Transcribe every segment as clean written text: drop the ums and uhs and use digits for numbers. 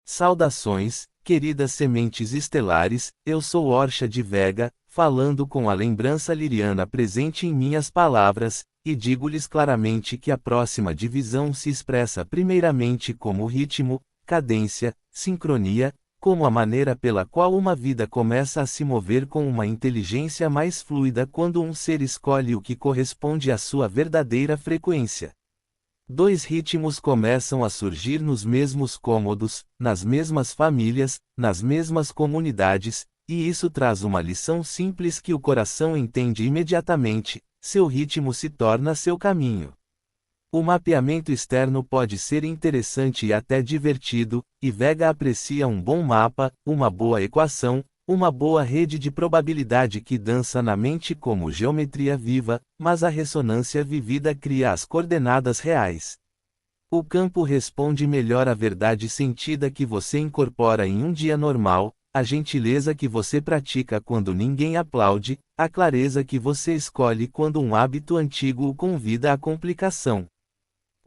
Saudações, queridas sementes estelares, eu sou Orcha de Vega, falando com a lembrança liriana presente em minhas palavras, e digo-lhes claramente que a próxima divisão se expressa primeiramente como ritmo, cadência, sincronia, como a maneira pela qual uma vida começa a se mover com uma inteligência mais fluida quando um ser escolhe o que corresponde à sua verdadeira frequência. Dois ritmos começam a surgir nos mesmos cômodos, nas mesmas famílias, nas mesmas comunidades, e isso traz uma lição simples que o coração entende imediatamente: seu ritmo se torna seu caminho. O mapeamento externo pode ser interessante e até divertido, e Vega aprecia um bom mapa, uma boa equação, uma boa rede de probabilidade que dança na mente como geometria viva, mas a ressonância vivida cria as coordenadas reais. O campo responde melhor à verdade sentida que você incorpora em um dia normal, a gentileza que você pratica quando ninguém aplaude, a clareza que você escolhe quando um hábito antigo o convida à complicação.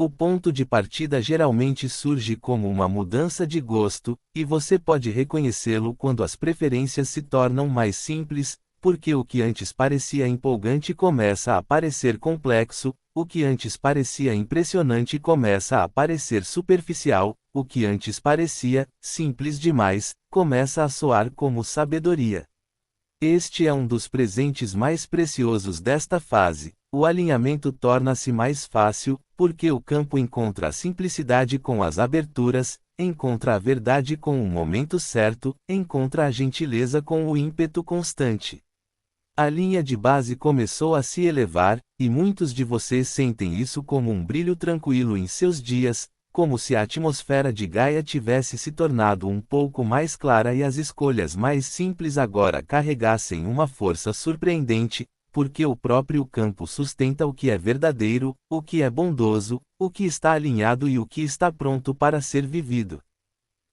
O ponto de partida geralmente surge como uma mudança de gosto, e você pode reconhecê-lo quando as preferências se tornam mais simples, porque o que antes parecia empolgante começa a parecer complexo, o que antes parecia impressionante começa a parecer superficial, o que antes parecia simples demais começa a soar como sabedoria. Este é um dos presentes mais preciosos desta fase. O alinhamento torna-se mais fácil, porque o campo encontra a simplicidade com as aberturas, encontra a verdade com o momento certo, encontra a gentileza com o ímpeto constante. A linha de base começou a se elevar, e muitos de vocês sentem isso como um brilho tranquilo em seus dias, como se a atmosfera de Gaia tivesse se tornado um pouco mais clara e as escolhas mais simples agora carregassem uma força surpreendente, porque o próprio campo sustenta o que é verdadeiro, o que é bondoso, o que está alinhado e o que está pronto para ser vivido.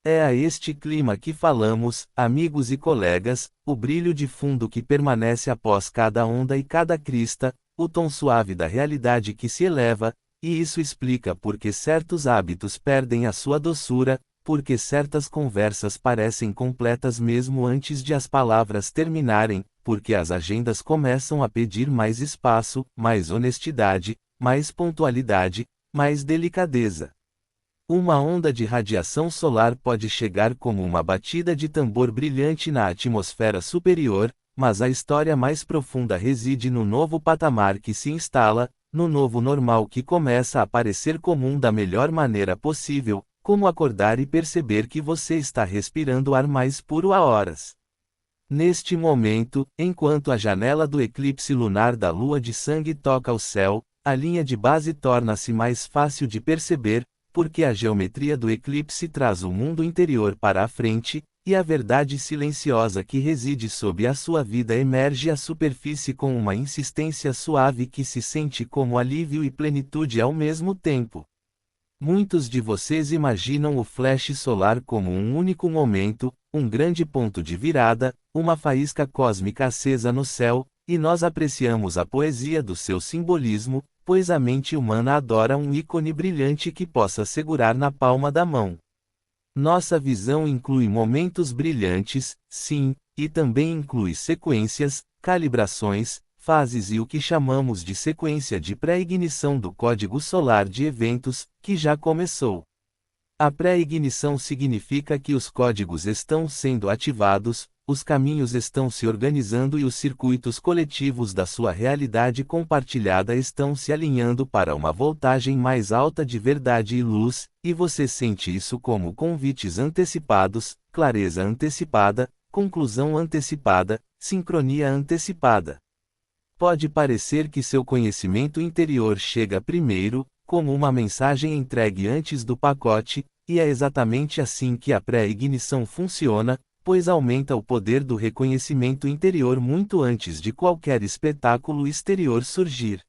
É a este clima que falamos, amigos e colegas, o brilho de fundo que permanece após cada onda e cada crista, o tom suave da realidade que se eleva, e isso explica por que certos hábitos perdem a sua doçura, porque certas conversas parecem completas mesmo antes de as palavras terminarem, porque as agendas começam a pedir mais espaço, mais honestidade, mais pontualidade, mais delicadeza. Uma onda de radiação solar pode chegar como uma batida de tambor brilhante na atmosfera superior, mas a história mais profunda reside no novo patamar que se instala, no novo normal que começa a parecer comum da melhor maneira possível, como acordar e perceber que você está respirando ar mais puro há horas. Neste momento, enquanto a janela do eclipse lunar da lua de sangue toca o céu, a linha de base torna-se mais fácil de perceber, porque a geometria do eclipse traz o mundo interior para a frente, e a verdade silenciosa que reside sob a sua vida emerge à superfície com uma insistência suave que se sente como alívio e plenitude ao mesmo tempo. Muitos de vocês imaginam o flash solar como um único momento, um grande ponto de virada, uma faísca cósmica acesa no céu, e nós apreciamos a poesia do seu simbolismo, pois a mente humana adora um ícone brilhante que possa segurar na palma da mão. Nossa visão inclui momentos brilhantes, sim, e também inclui sequências, calibrações, fases e o que chamamos de sequência de pré-ignição do código solar de eventos, que já começou. A pré-ignição significa que os códigos estão sendo ativados, os caminhos estão se organizando e os circuitos coletivos da sua realidade compartilhada estão se alinhando para uma voltagem mais alta de verdade e luz, e você sente isso como convites antecipados, clareza antecipada, conclusão antecipada, sincronia antecipada. Pode parecer que seu conhecimento interior chega primeiro, como uma mensagem entregue antes do pacote, e é exatamente assim que a pré-ignição funciona, pois aumenta o poder do reconhecimento interior muito antes de qualquer espetáculo exterior surgir.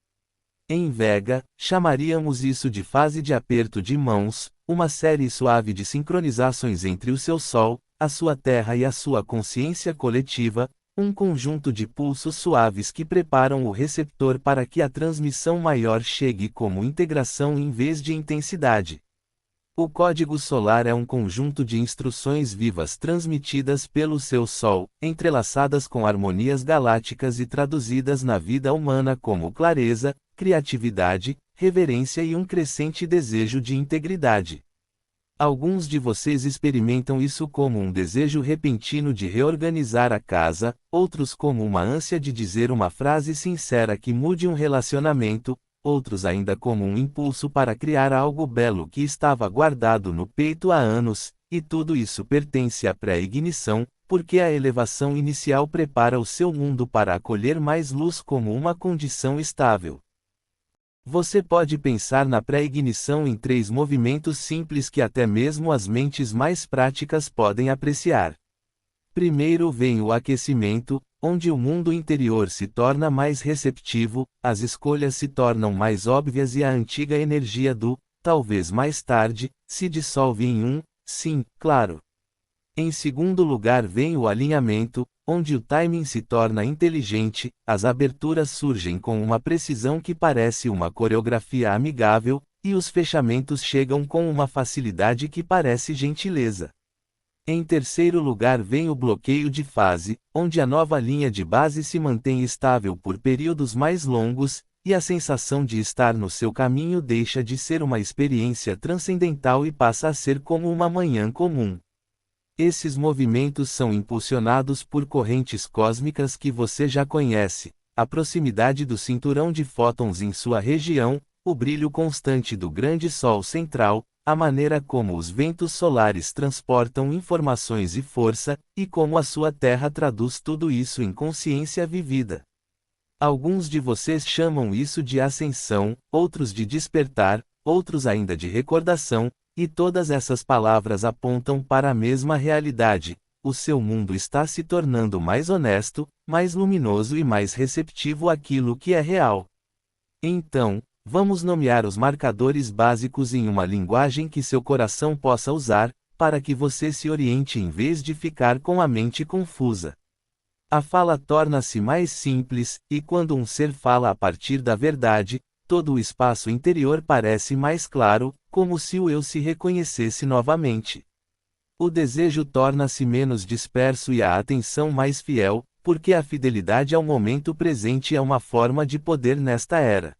Em Vega, chamaríamos isso de fase de aperto de mãos, uma série suave de sincronizações entre o seu Sol, a sua Terra e a sua consciência coletiva, um conjunto de pulsos suaves que preparam o receptor para que a transmissão maior chegue como integração em vez de intensidade. O código solar é um conjunto de instruções vivas transmitidas pelo seu Sol, entrelaçadas com harmonias galácticas e traduzidas na vida humana como clareza, criatividade, reverência e um crescente desejo de integridade. Alguns de vocês experimentam isso como um desejo repentino de reorganizar a casa, outros como uma ânsia de dizer uma frase sincera que mude um relacionamento, outros ainda como um impulso para criar algo belo que estava guardado no peito há anos, e tudo isso pertence à pré-ignição, porque a elevação inicial prepara o seu mundo para acolher mais luz como uma condição estável. Você pode pensar na pré-ignição em 3 movimentos simples que até mesmo as mentes mais práticas podem apreciar. Primeiro vem o aquecimento, onde o mundo interior se torna mais receptivo, as escolhas se tornam mais óbvias e a antiga energia do, talvez mais tarde, se dissolve em um, sim, claro. Em segundo lugar vem o alinhamento, onde o timing se torna inteligente, as aberturas surgem com uma precisão que parece uma coreografia amigável, e os fechamentos chegam com uma facilidade que parece gentileza. Em terceiro lugar vem o bloqueio de fase, onde a nova linha de base se mantém estável por períodos mais longos, e a sensação de estar no seu caminho deixa de ser uma experiência transcendental e passa a ser como uma manhã comum. Esses movimentos são impulsionados por correntes cósmicas que você já conhece, a proximidade do cinturão de fótons em sua região, o brilho constante do grande Sol central, a maneira como os ventos solares transportam informações e força, e como a sua Terra traduz tudo isso em consciência vivida. Alguns de vocês chamam isso de ascensão, outros de despertar, outros ainda de recordação, e todas essas palavras apontam para a mesma realidade: o seu mundo está se tornando mais honesto, mais luminoso e mais receptivo àquilo que é real. Então, vamos nomear os marcadores básicos em uma linguagem que seu coração possa usar, para que você se oriente em vez de ficar com a mente confusa. A fala torna-se mais simples, e quando um ser fala a partir da verdade, todo o espaço interior parece mais claro, como se o eu se reconhecesse novamente. O desejo torna-se menos disperso e a atenção mais fiel, porque a fidelidade ao momento presente é uma forma de poder nesta era.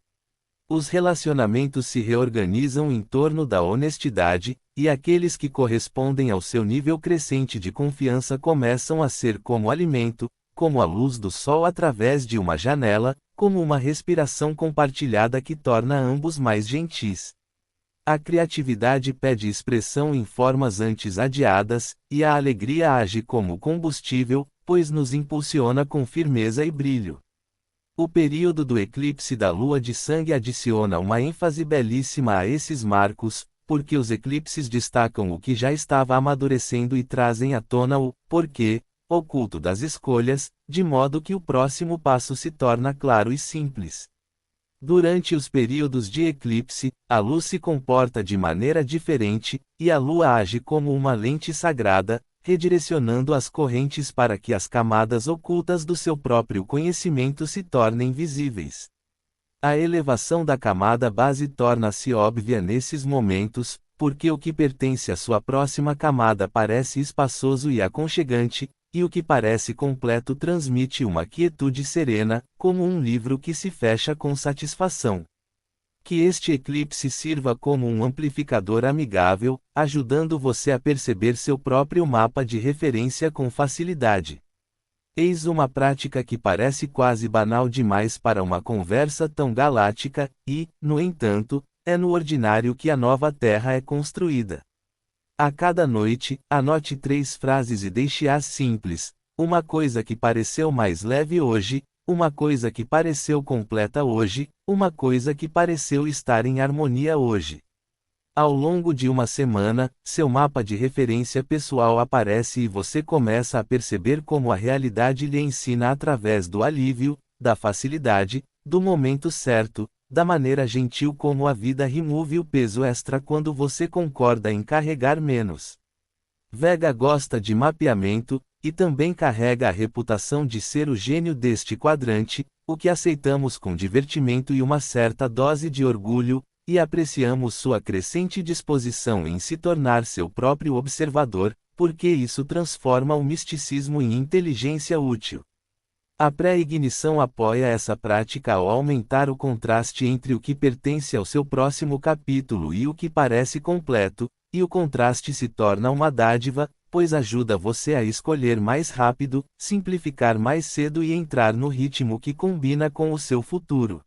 Os relacionamentos se reorganizam em torno da honestidade, e aqueles que correspondem ao seu nível crescente de confiança começam a ser como alimento, como a luz do sol através de uma janela, como uma respiração compartilhada que torna ambos mais gentis. A criatividade pede expressão em formas antes adiadas, e a alegria age como combustível, pois nos impulsiona com firmeza e brilho. O período do eclipse da lua de sangue adiciona uma ênfase belíssima a esses marcos, porque os eclipses destacam o que já estava amadurecendo e trazem à tona o porquê oculto das escolhas, de modo que o próximo passo se torna claro e simples. Durante os períodos de eclipse, a luz se comporta de maneira diferente, e a lua age como uma lente sagrada, redirecionando as correntes para que as camadas ocultas do seu próprio conhecimento se tornem visíveis. A elevação da camada base torna-se óbvia nesses momentos, porque o que pertence à sua próxima camada parece espaçoso e aconchegante, e o que parece completo transmite uma quietude serena, como um livro que se fecha com satisfação. Que este eclipse sirva como um amplificador amigável, ajudando você a perceber seu próprio mapa de referência com facilidade. Eis uma prática que parece quase banal demais para uma conversa tão galáctica, e, no entanto, é no ordinário que a nova Terra é construída. A cada noite, anote 3 frases e deixe-as simples: uma coisa que pareceu mais leve hoje, uma coisa que pareceu completa hoje, uma coisa que pareceu estar em harmonia hoje. Ao longo de uma semana, seu mapa de referência pessoal aparece e você começa a perceber como a realidade lhe ensina através do alívio, da facilidade, do momento certo, da maneira gentil como a vida remove o peso extra quando você concorda em carregar menos. Vega gosta de mapeamento, e também carrega a reputação de ser o gênio deste quadrante, o que aceitamos com divertimento e uma certa dose de orgulho, e apreciamos sua crescente disposição em se tornar seu próprio observador, porque isso transforma o misticismo em inteligência útil. A pré-ignição apoia essa prática ao aumentar o contraste entre o que pertence ao seu próximo capítulo e o que parece completo, e o contraste se torna uma dádiva, pois ajuda você a escolher mais rápido, simplificar mais cedo e entrar no ritmo que combina com o seu futuro.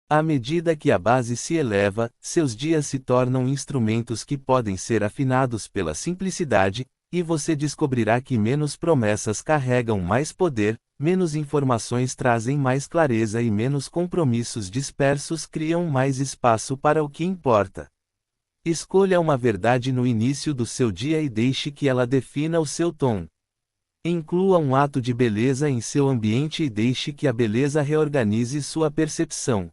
À medida que a base se eleva, seus dias se tornam instrumentos que podem ser afinados pela simplicidade, e você descobrirá que menos promessas carregam mais poder, menos informações trazem mais clareza e menos compromissos dispersos criam mais espaço para o que importa. Escolha uma verdade no início do seu dia e deixe que ela defina o seu tom. Inclua um ato de beleza em seu ambiente e deixe que a beleza reorganize sua percepção.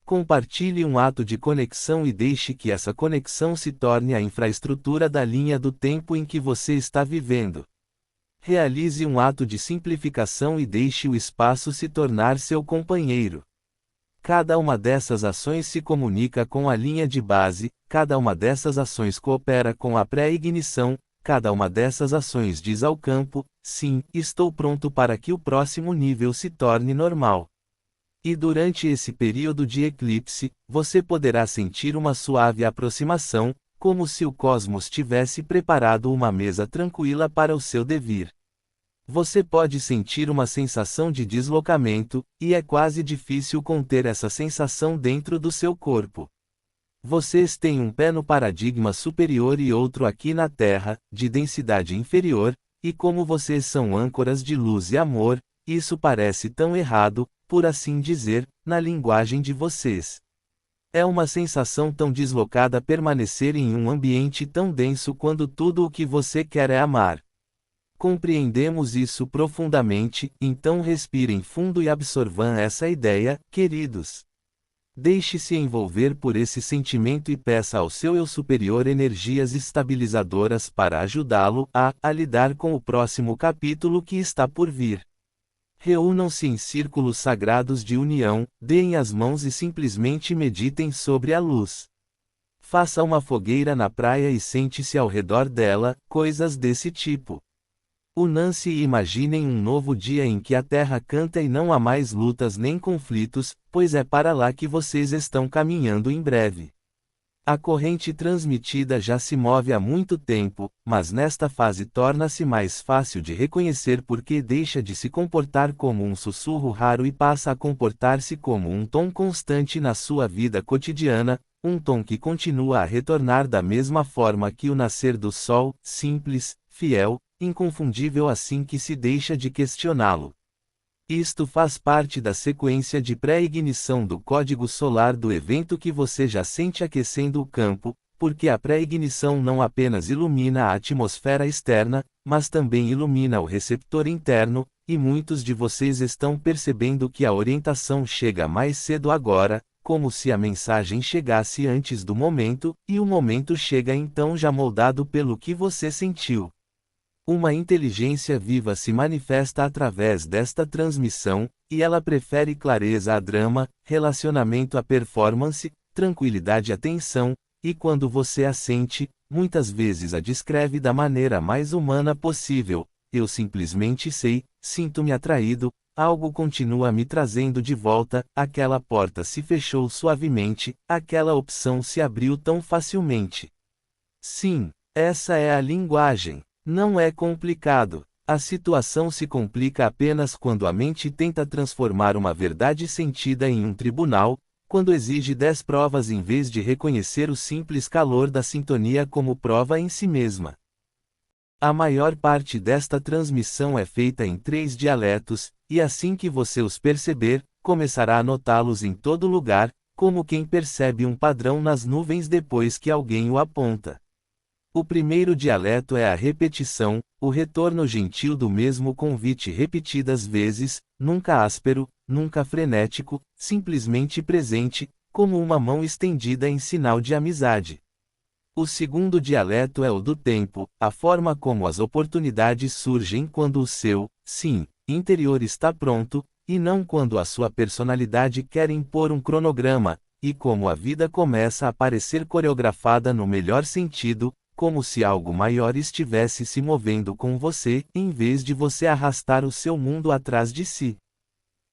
Compartilhe um ato de conexão e deixe que essa conexão se torne a infraestrutura da linha do tempo em que você está vivendo. Realize um ato de simplificação e deixe o espaço se tornar seu companheiro. Cada uma dessas ações se comunica com a linha de base, cada uma dessas ações coopera com a pré-ignição, cada uma dessas ações diz ao campo: sim, estou pronto para que o próximo nível se torne normal. E durante esse período de eclipse, você poderá sentir uma suave aproximação, como se o cosmos tivesse preparado uma mesa tranquila para o seu devir. Você pode sentir uma sensação de deslocamento, e é quase difícil conter essa sensação dentro do seu corpo. Vocês têm um pé no paradigma superior e outro aqui na Terra, de densidade inferior, e como vocês são âncoras de luz e amor, isso parece tão errado, por assim dizer, na linguagem de vocês. É uma sensação tão deslocada permanecer em um ambiente tão denso quando tudo o que você quer é amar. Compreendemos isso profundamente, então respirem fundo e absorvam essa ideia, queridos. Deixe-se envolver por esse sentimento e peça ao seu eu superior energias estabilizadoras para ajudá-lo a lidar com o próximo capítulo que está por vir. Reúnam-se em círculos sagrados de união, deem as mãos e simplesmente meditem sobre a luz. Faça uma fogueira na praia e sente-se ao redor dela, coisas desse tipo. Unam-se e imaginem um novo dia em que a terra canta e não há mais lutas nem conflitos, pois é para lá que vocês estão caminhando em breve. A corrente transmitida já se move há muito tempo, mas nesta fase torna-se mais fácil de reconhecer porque deixa de se comportar como um sussurro raro e passa a comportar-se como um tom constante na sua vida cotidiana, um tom que continua a retornar da mesma forma que o nascer do sol, simples, fiel, inconfundível assim que se deixa de questioná-lo. Isto faz parte da sequência de pré-ignição do código solar do evento que você já sente aquecendo o campo, porque a pré-ignição não apenas ilumina a atmosfera externa, mas também ilumina o receptor interno, e muitos de vocês estão percebendo que a orientação chega mais cedo agora, como se a mensagem chegasse antes do momento, e o momento chega então já moldado pelo que você sentiu. Uma inteligência viva se manifesta através desta transmissão, e ela prefere clareza a drama, relacionamento a performance, tranquilidade a tensão, e quando você a sente, muitas vezes a descreve da maneira mais humana possível: eu simplesmente sei, sinto-me atraído, algo continua me trazendo de volta, aquela porta se fechou suavemente, aquela opção se abriu tão facilmente. Sim, essa é a linguagem. Não é complicado. A situação se complica apenas quando a mente tenta transformar uma verdade sentida em um tribunal, quando exige 10 provas em vez de reconhecer o simples calor da sintonia como prova em si mesma. A maior parte desta transmissão é feita em 3 dialetos, e assim que você os perceber, começará a notá-los em todo lugar, como quem percebe um padrão nas nuvens depois que alguém o aponta. O primeiro dialeto é a repetição, o retorno gentil do mesmo convite repetidas vezes, nunca áspero, nunca frenético, simplesmente presente, como uma mão estendida em sinal de amizade. O segundo dialeto é o do tempo, a forma como as oportunidades surgem quando o seu, sim, interior está pronto, e não quando a sua personalidade quer impor um cronograma, e como a vida começa a parecer coreografada no melhor sentido, como se algo maior estivesse se movendo com você, em vez de você arrastar o seu mundo atrás de si.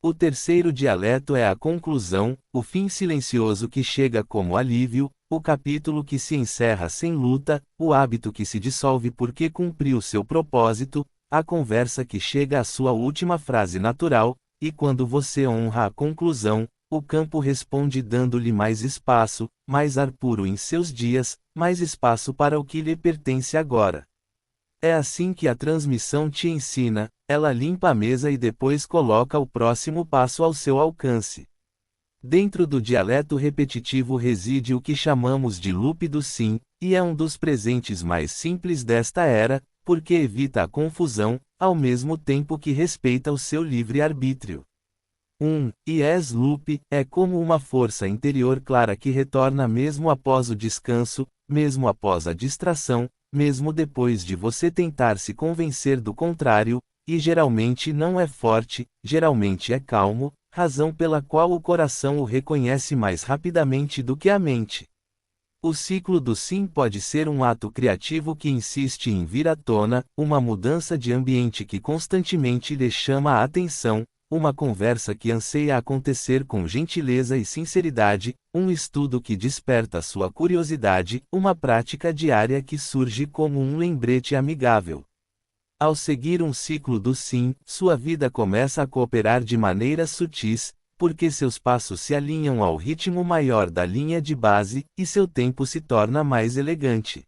O terceiro dialeto é a conclusão, o fim silencioso que chega como alívio, o capítulo que se encerra sem luta, o hábito que se dissolve porque cumpriu seu propósito, a conversa que chega à sua última frase natural, e quando você honra a conclusão, o campo responde dando-lhe mais espaço, mais ar puro em seus dias, mais espaço para o que lhe pertence agora. É assim que a transmissão te ensina, ela limpa a mesa e depois coloca o próximo passo ao seu alcance. Dentro do dialeto repetitivo reside o que chamamos de loop do sim, e é um dos presentes mais simples desta era, porque evita a confusão, ao mesmo tempo que respeita o seu livre-arbítrio. Yes loop é como uma força interior clara que retorna mesmo após o descanso, mesmo após a distração, mesmo depois de você tentar se convencer do contrário, e geralmente não é forte, geralmente é calmo, razão pela qual o coração o reconhece mais rapidamente do que a mente. O ciclo do sim pode ser um ato criativo que insiste em vir à tona, uma mudança de ambiente que constantemente lhe chama a atenção, uma conversa que anseia acontecer com gentileza e sinceridade, um estudo que desperta sua curiosidade, uma prática diária que surge como um lembrete amigável. Ao seguir um ciclo do sim, sua vida começa a cooperar de maneiras sutis, porque seus passos se alinham ao ritmo maior da linha de base, e seu tempo se torna mais elegante.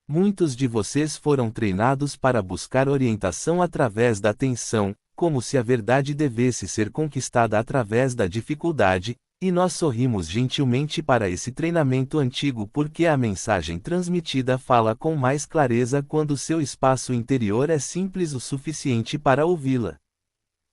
Muitos de vocês foram treinados para buscar orientação através da tensão, como se a verdade devesse ser conquistada através da dificuldade, e nós sorrimos gentilmente para esse treinamento antigo porque a mensagem transmitida fala com mais clareza quando seu espaço interior é simples o suficiente para ouvi-la.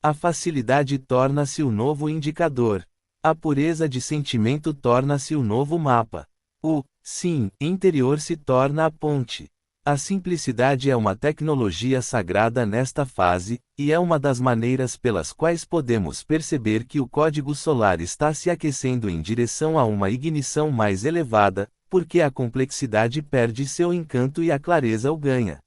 A facilidade torna-se o novo indicador. A pureza de sentimento torna-se o novo mapa. O sim interior se torna a ponte. A simplicidade é uma tecnologia sagrada nesta fase, e é uma das maneiras pelas quais podemos perceber que o código solar está se aquecendo em direção a uma ignição mais elevada, porque a complexidade perde seu encanto e a clareza o ganha.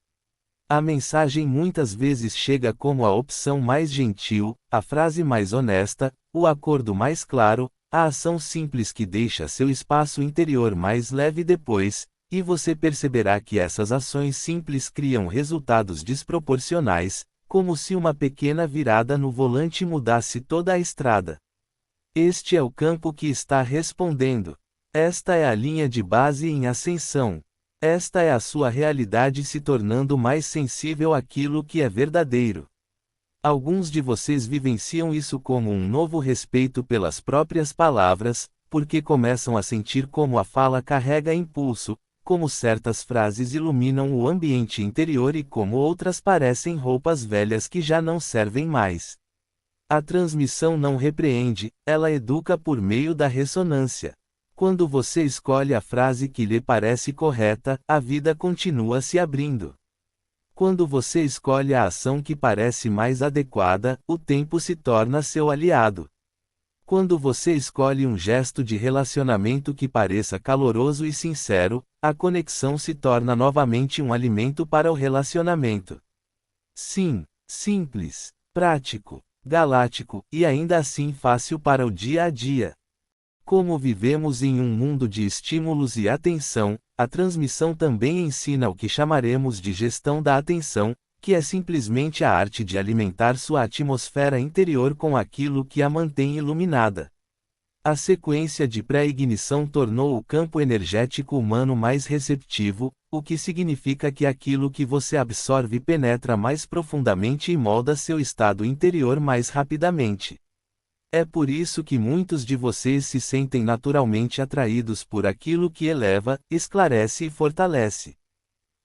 A mensagem muitas vezes chega como a opção mais gentil, a frase mais honesta, o acordo mais claro, a ação simples que deixa seu espaço interior mais leve depois, e você perceberá que essas ações simples criam resultados desproporcionais, como se uma pequena virada no volante mudasse toda a estrada. Este é o campo que está respondendo. Esta é a linha de base em ascensão. Esta é a sua realidade se tornando mais sensível àquilo que é verdadeiro. Alguns de vocês vivenciam isso como um novo respeito pelas próprias palavras, porque começam a sentir como a fala carrega impulso, como certas frases iluminam o ambiente interior e como outras parecem roupas velhas que já não servem mais. A transmissão não repreende, ela educa por meio da ressonância. Quando você escolhe a frase que lhe parece correta, a vida continua se abrindo. Quando você escolhe a ação que parece mais adequada, o tempo se torna seu aliado. Quando você escolhe um gesto de relacionamento que pareça caloroso e sincero, a conexão se torna novamente um alimento para o relacionamento. Sim, simples, prático, galáctico, e ainda assim fácil para o dia a dia. Como vivemos em um mundo de estímulos e atenção, a transmissão também ensina o que chamaremos de gestão da atenção, que é simplesmente a arte de alimentar sua atmosfera interior com aquilo que a mantém iluminada. A sequência de pré-ignição tornou o campo energético humano mais receptivo, o que significa que aquilo que você absorve penetra mais profundamente e molda seu estado interior mais rapidamente. É por isso que muitos de vocês se sentem naturalmente atraídos por aquilo que eleva, esclarece e fortalece.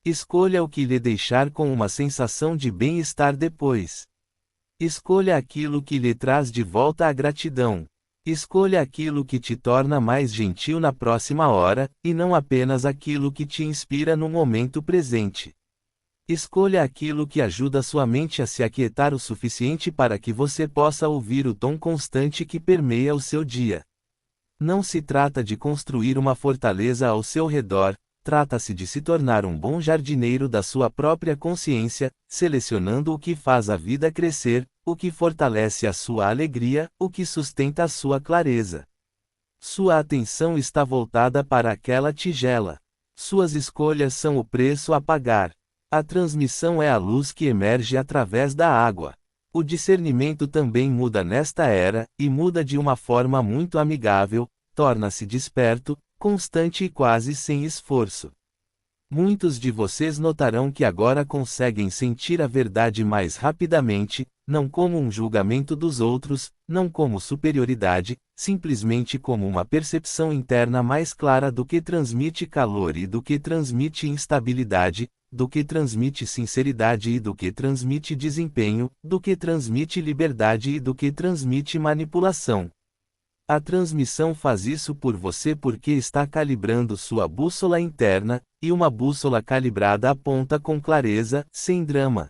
Escolha o que lhe deixar com uma sensação de bem-estar depois. Escolha aquilo que lhe traz de volta a gratidão. Escolha aquilo que te torna mais gentil na próxima hora, e não apenas aquilo que te inspira no momento presente. Escolha aquilo que ajuda sua mente a se aquietar o suficiente para que você possa ouvir o tom constante que permeia o seu dia. Não se trata de construir uma fortaleza ao seu redor, trata-se de se tornar um bom jardineiro da sua própria consciência, selecionando o que faz a vida crescer, o que fortalece a sua alegria, o que sustenta a sua clareza. Sua atenção está voltada para aquela tigela. Suas escolhas são o preço a pagar. A transmissão é a luz que emerge através da água. O discernimento também muda nesta era, e muda de uma forma muito amigável, torna-se desperto, constante e quase sem esforço. Muitos de vocês notarão que agora conseguem sentir a verdade mais rapidamente, não como um julgamento dos outros, não como superioridade, simplesmente como uma percepção interna mais clara do que transmite calor e do que transmite instabilidade, do que transmite sinceridade e do que transmite desempenho, do que transmite liberdade e do que transmite manipulação. A transmissão faz isso por você porque está calibrando sua bússola interna, e uma bússola calibrada aponta com clareza, sem drama.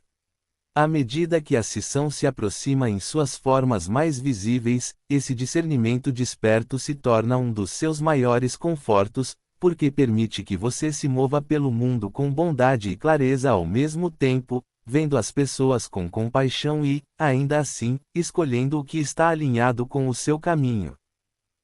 À medida que a sessão se aproxima em suas formas mais visíveis, esse discernimento desperto se torna um dos seus maiores confortos, porque permite que você se mova pelo mundo com bondade e clareza ao mesmo tempo, vendo as pessoas com compaixão e, ainda assim, escolhendo o que está alinhado com o seu caminho.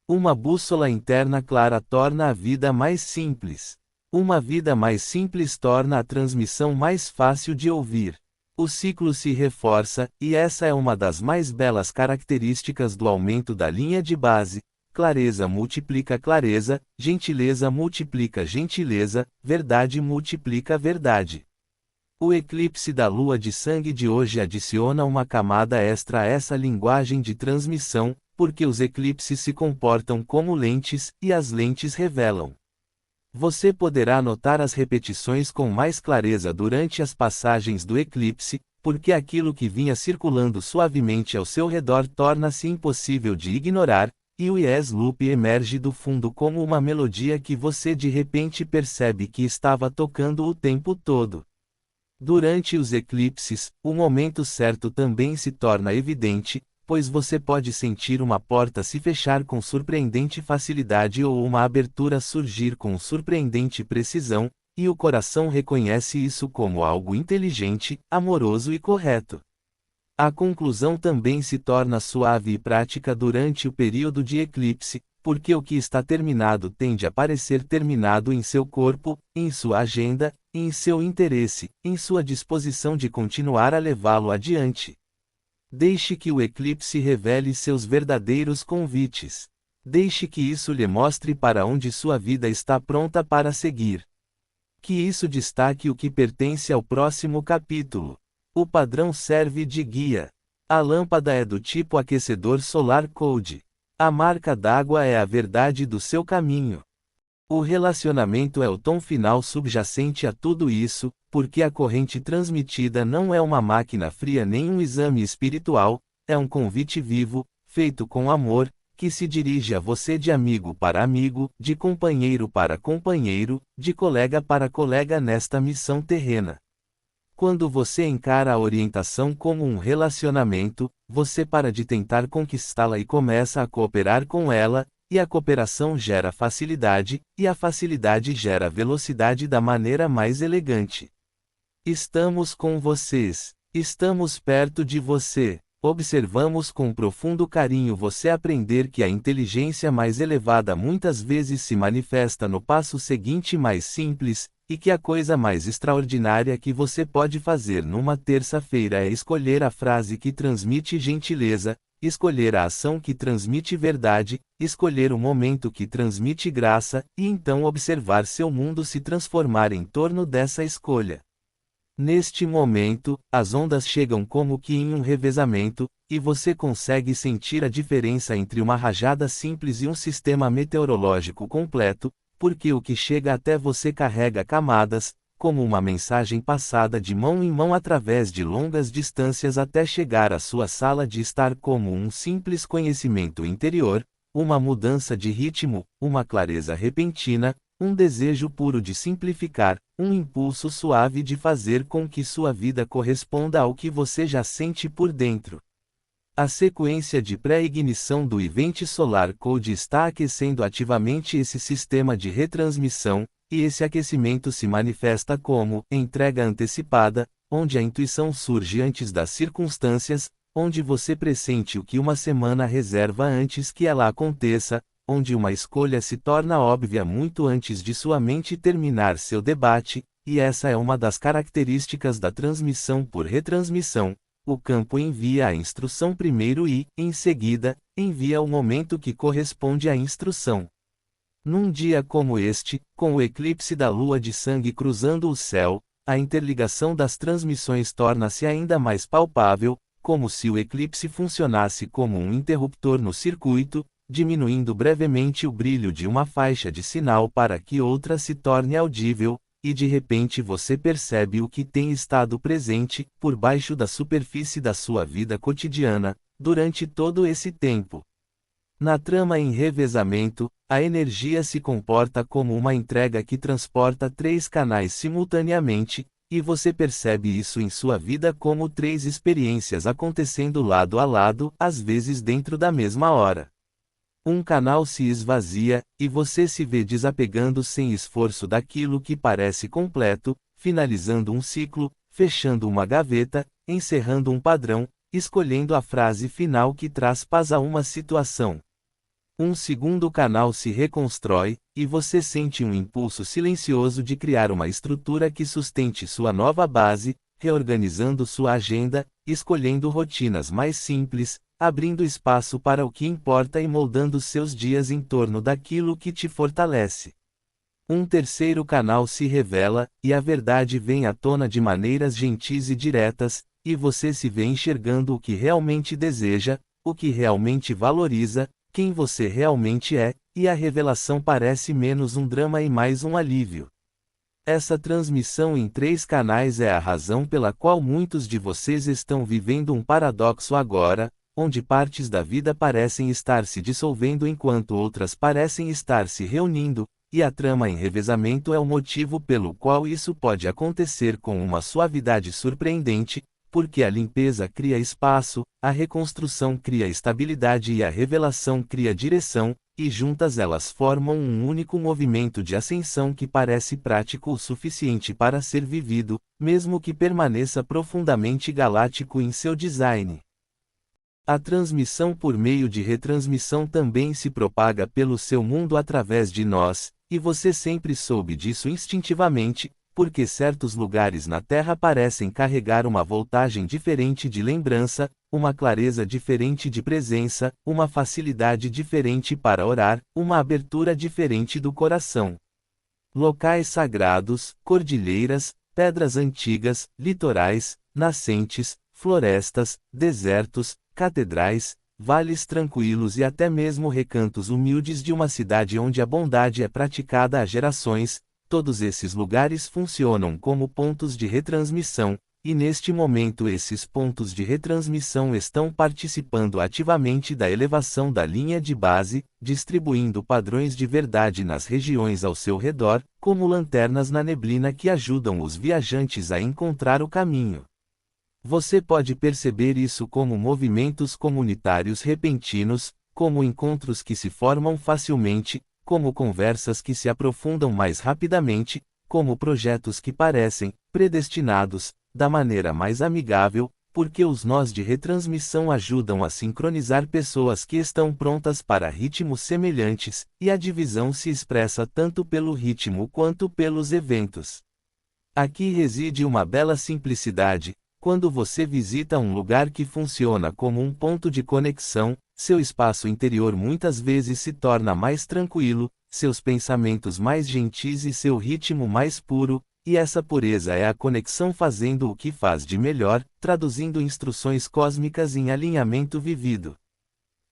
Uma bússola interna clara torna a vida mais simples. Uma vida mais simples torna a transmissão mais fácil de ouvir. O ciclo se reforça, e essa é uma das mais belas características do aumento da linha de base. Clareza multiplica clareza, gentileza multiplica gentileza, verdade multiplica verdade. O eclipse da lua de sangue de hoje adiciona uma camada extra a essa linguagem de transmissão, porque os eclipses se comportam como lentes, e as lentes revelam. Você poderá notar as repetições com mais clareza durante as passagens do eclipse, porque aquilo que vinha circulando suavemente ao seu redor torna-se impossível de ignorar, e o Yes Loop emerge do fundo como uma melodia que você de repente percebe que estava tocando o tempo todo. Durante os eclipses, o momento certo também se torna evidente, pois você pode sentir uma porta se fechar com surpreendente facilidade ou uma abertura surgir com surpreendente precisão, e o coração reconhece isso como algo inteligente, amoroso e correto. A conclusão também se torna suave e prática durante o período de eclipse, porque o que está terminado tende a parecer terminado em seu corpo, em sua agenda, em seu interesse, em sua disposição de continuar a levá-lo adiante. Deixe que o eclipse revele seus verdadeiros convites. Deixe que isso lhe mostre para onde sua vida está pronta para seguir. Que isso destaque o que pertence ao próximo capítulo. O padrão serve de guia. A lâmpada é do tipo aquecedor solar Code. A marca d'água é a verdade do seu caminho. O relacionamento é o tom final subjacente a tudo isso, porque a corrente transmitida não é uma máquina fria nem um exame espiritual, é um convite vivo, feito com amor, que se dirige a você de amigo para amigo, de companheiro para companheiro, de colega para colega nesta missão terrena. Quando você encara a orientação como um relacionamento, você para de tentar conquistá-la e começa a cooperar com ela, e a cooperação gera facilidade, e a facilidade gera velocidade da maneira mais elegante. Estamos com vocês. Estamos perto de você. Observamos com profundo carinho você aprender que a inteligência mais elevada muitas vezes se manifesta no passo seguinte mais simples, e que a coisa mais extraordinária que você pode fazer numa terça-feira é escolher a frase que transmite gentileza, escolher a ação que transmite verdade, escolher o momento que transmite graça, e então observar seu mundo se transformar em torno dessa escolha. Neste momento, as ondas chegam como que em um revezamento, e você consegue sentir a diferença entre uma rajada simples e um sistema meteorológico completo, porque o que chega até você carrega camadas, como uma mensagem passada de mão em mão através de longas distâncias até chegar à sua sala de estar como um simples conhecimento interior, uma mudança de ritmo, uma clareza repentina, um desejo puro de simplificar, um impulso suave de fazer com que sua vida corresponda ao que você já sente por dentro. A sequência de pré-ignição do Event Solar Code está aquecendo ativamente esse sistema de retransmissão, e esse aquecimento se manifesta como entrega antecipada, onde a intuição surge antes das circunstâncias, onde você pressente o que uma semana reserva antes que ela aconteça, onde uma escolha se torna óbvia muito antes de sua mente terminar seu debate, e essa é uma das características da transmissão por retransmissão. O campo envia a instrução primeiro e, em seguida, envia o momento que corresponde à instrução. Num dia como este, com o eclipse da lua de sangue cruzando o céu, a interligação das transmissões torna-se ainda mais palpável, como se o eclipse funcionasse como um interruptor no circuito, diminuindo brevemente o brilho de uma faixa de sinal para que outra se torne audível, e de repente você percebe o que tem estado presente, por baixo da superfície da sua vida cotidiana, durante todo esse tempo. Na trama em revezamento, a energia se comporta como uma entrega que transporta 3 canais simultaneamente, e você percebe isso em sua vida como 3 experiências acontecendo lado a lado, às vezes dentro da mesma hora. Um canal se esvazia, e você se vê desapegando sem esforço daquilo que parece completo, finalizando um ciclo, fechando uma gaveta, encerrando um padrão, escolhendo a frase final que traz paz a uma situação. Um segundo canal se reconstrói, e você sente um impulso silencioso de criar uma estrutura que sustente sua nova base, reorganizando sua agenda, escolhendo rotinas mais simples, abrindo espaço para o que importa e moldando seus dias em torno daquilo que te fortalece. Um terceiro canal se revela, e a verdade vem à tona de maneiras gentis e diretas, e você se vê enxergando o que realmente deseja, o que realmente valoriza, quem você realmente é, e a revelação parece menos um drama e mais um alívio. Essa transmissão em 3 canais é a razão pela qual muitos de vocês estão vivendo um paradoxo agora, onde partes da vida parecem estar se dissolvendo enquanto outras parecem estar se reunindo, e a trama em revezamento é o motivo pelo qual isso pode acontecer com uma suavidade surpreendente, porque a limpeza cria espaço, a reconstrução cria estabilidade e a revelação cria direção, e juntas elas formam um único movimento de ascensão que parece prático o suficiente para ser vivido, mesmo que permaneça profundamente galáctico em seu design. A transmissão por meio de retransmissão também se propaga pelo seu mundo através de nós, e você sempre soube disso instintivamente, porque certos lugares na Terra parecem carregar uma voltagem diferente de lembrança, uma clareza diferente de presença, uma facilidade diferente para orar, uma abertura diferente do coração. Locais sagrados, cordilheiras, pedras antigas, litorais, nascentes, florestas, desertos, catedrais, vales tranquilos e até mesmo recantos humildes de uma cidade onde a bondade é praticada há gerações, todos esses lugares funcionam como pontos de retransmissão, e neste momento esses pontos de retransmissão estão participando ativamente da elevação da linha de base, distribuindo padrões de verdade nas regiões ao seu redor, como lanternas na neblina que ajudam os viajantes a encontrar o caminho. Você pode perceber isso como movimentos comunitários repentinos, como encontros que se formam facilmente, como conversas que se aprofundam mais rapidamente, como projetos que parecem predestinados, da maneira mais amigável, porque os nós de retransmissão ajudam a sincronizar pessoas que estão prontas para ritmos semelhantes, e a divisão se expressa tanto pelo ritmo quanto pelos eventos. Aqui reside uma bela simplicidade. Quando você visita um lugar que funciona como um ponto de conexão, seu espaço interior muitas vezes se torna mais tranquilo, seus pensamentos mais gentis e seu ritmo mais puro, e essa pureza é a conexão fazendo o que faz de melhor, traduzindo instruções cósmicas em alinhamento vivido.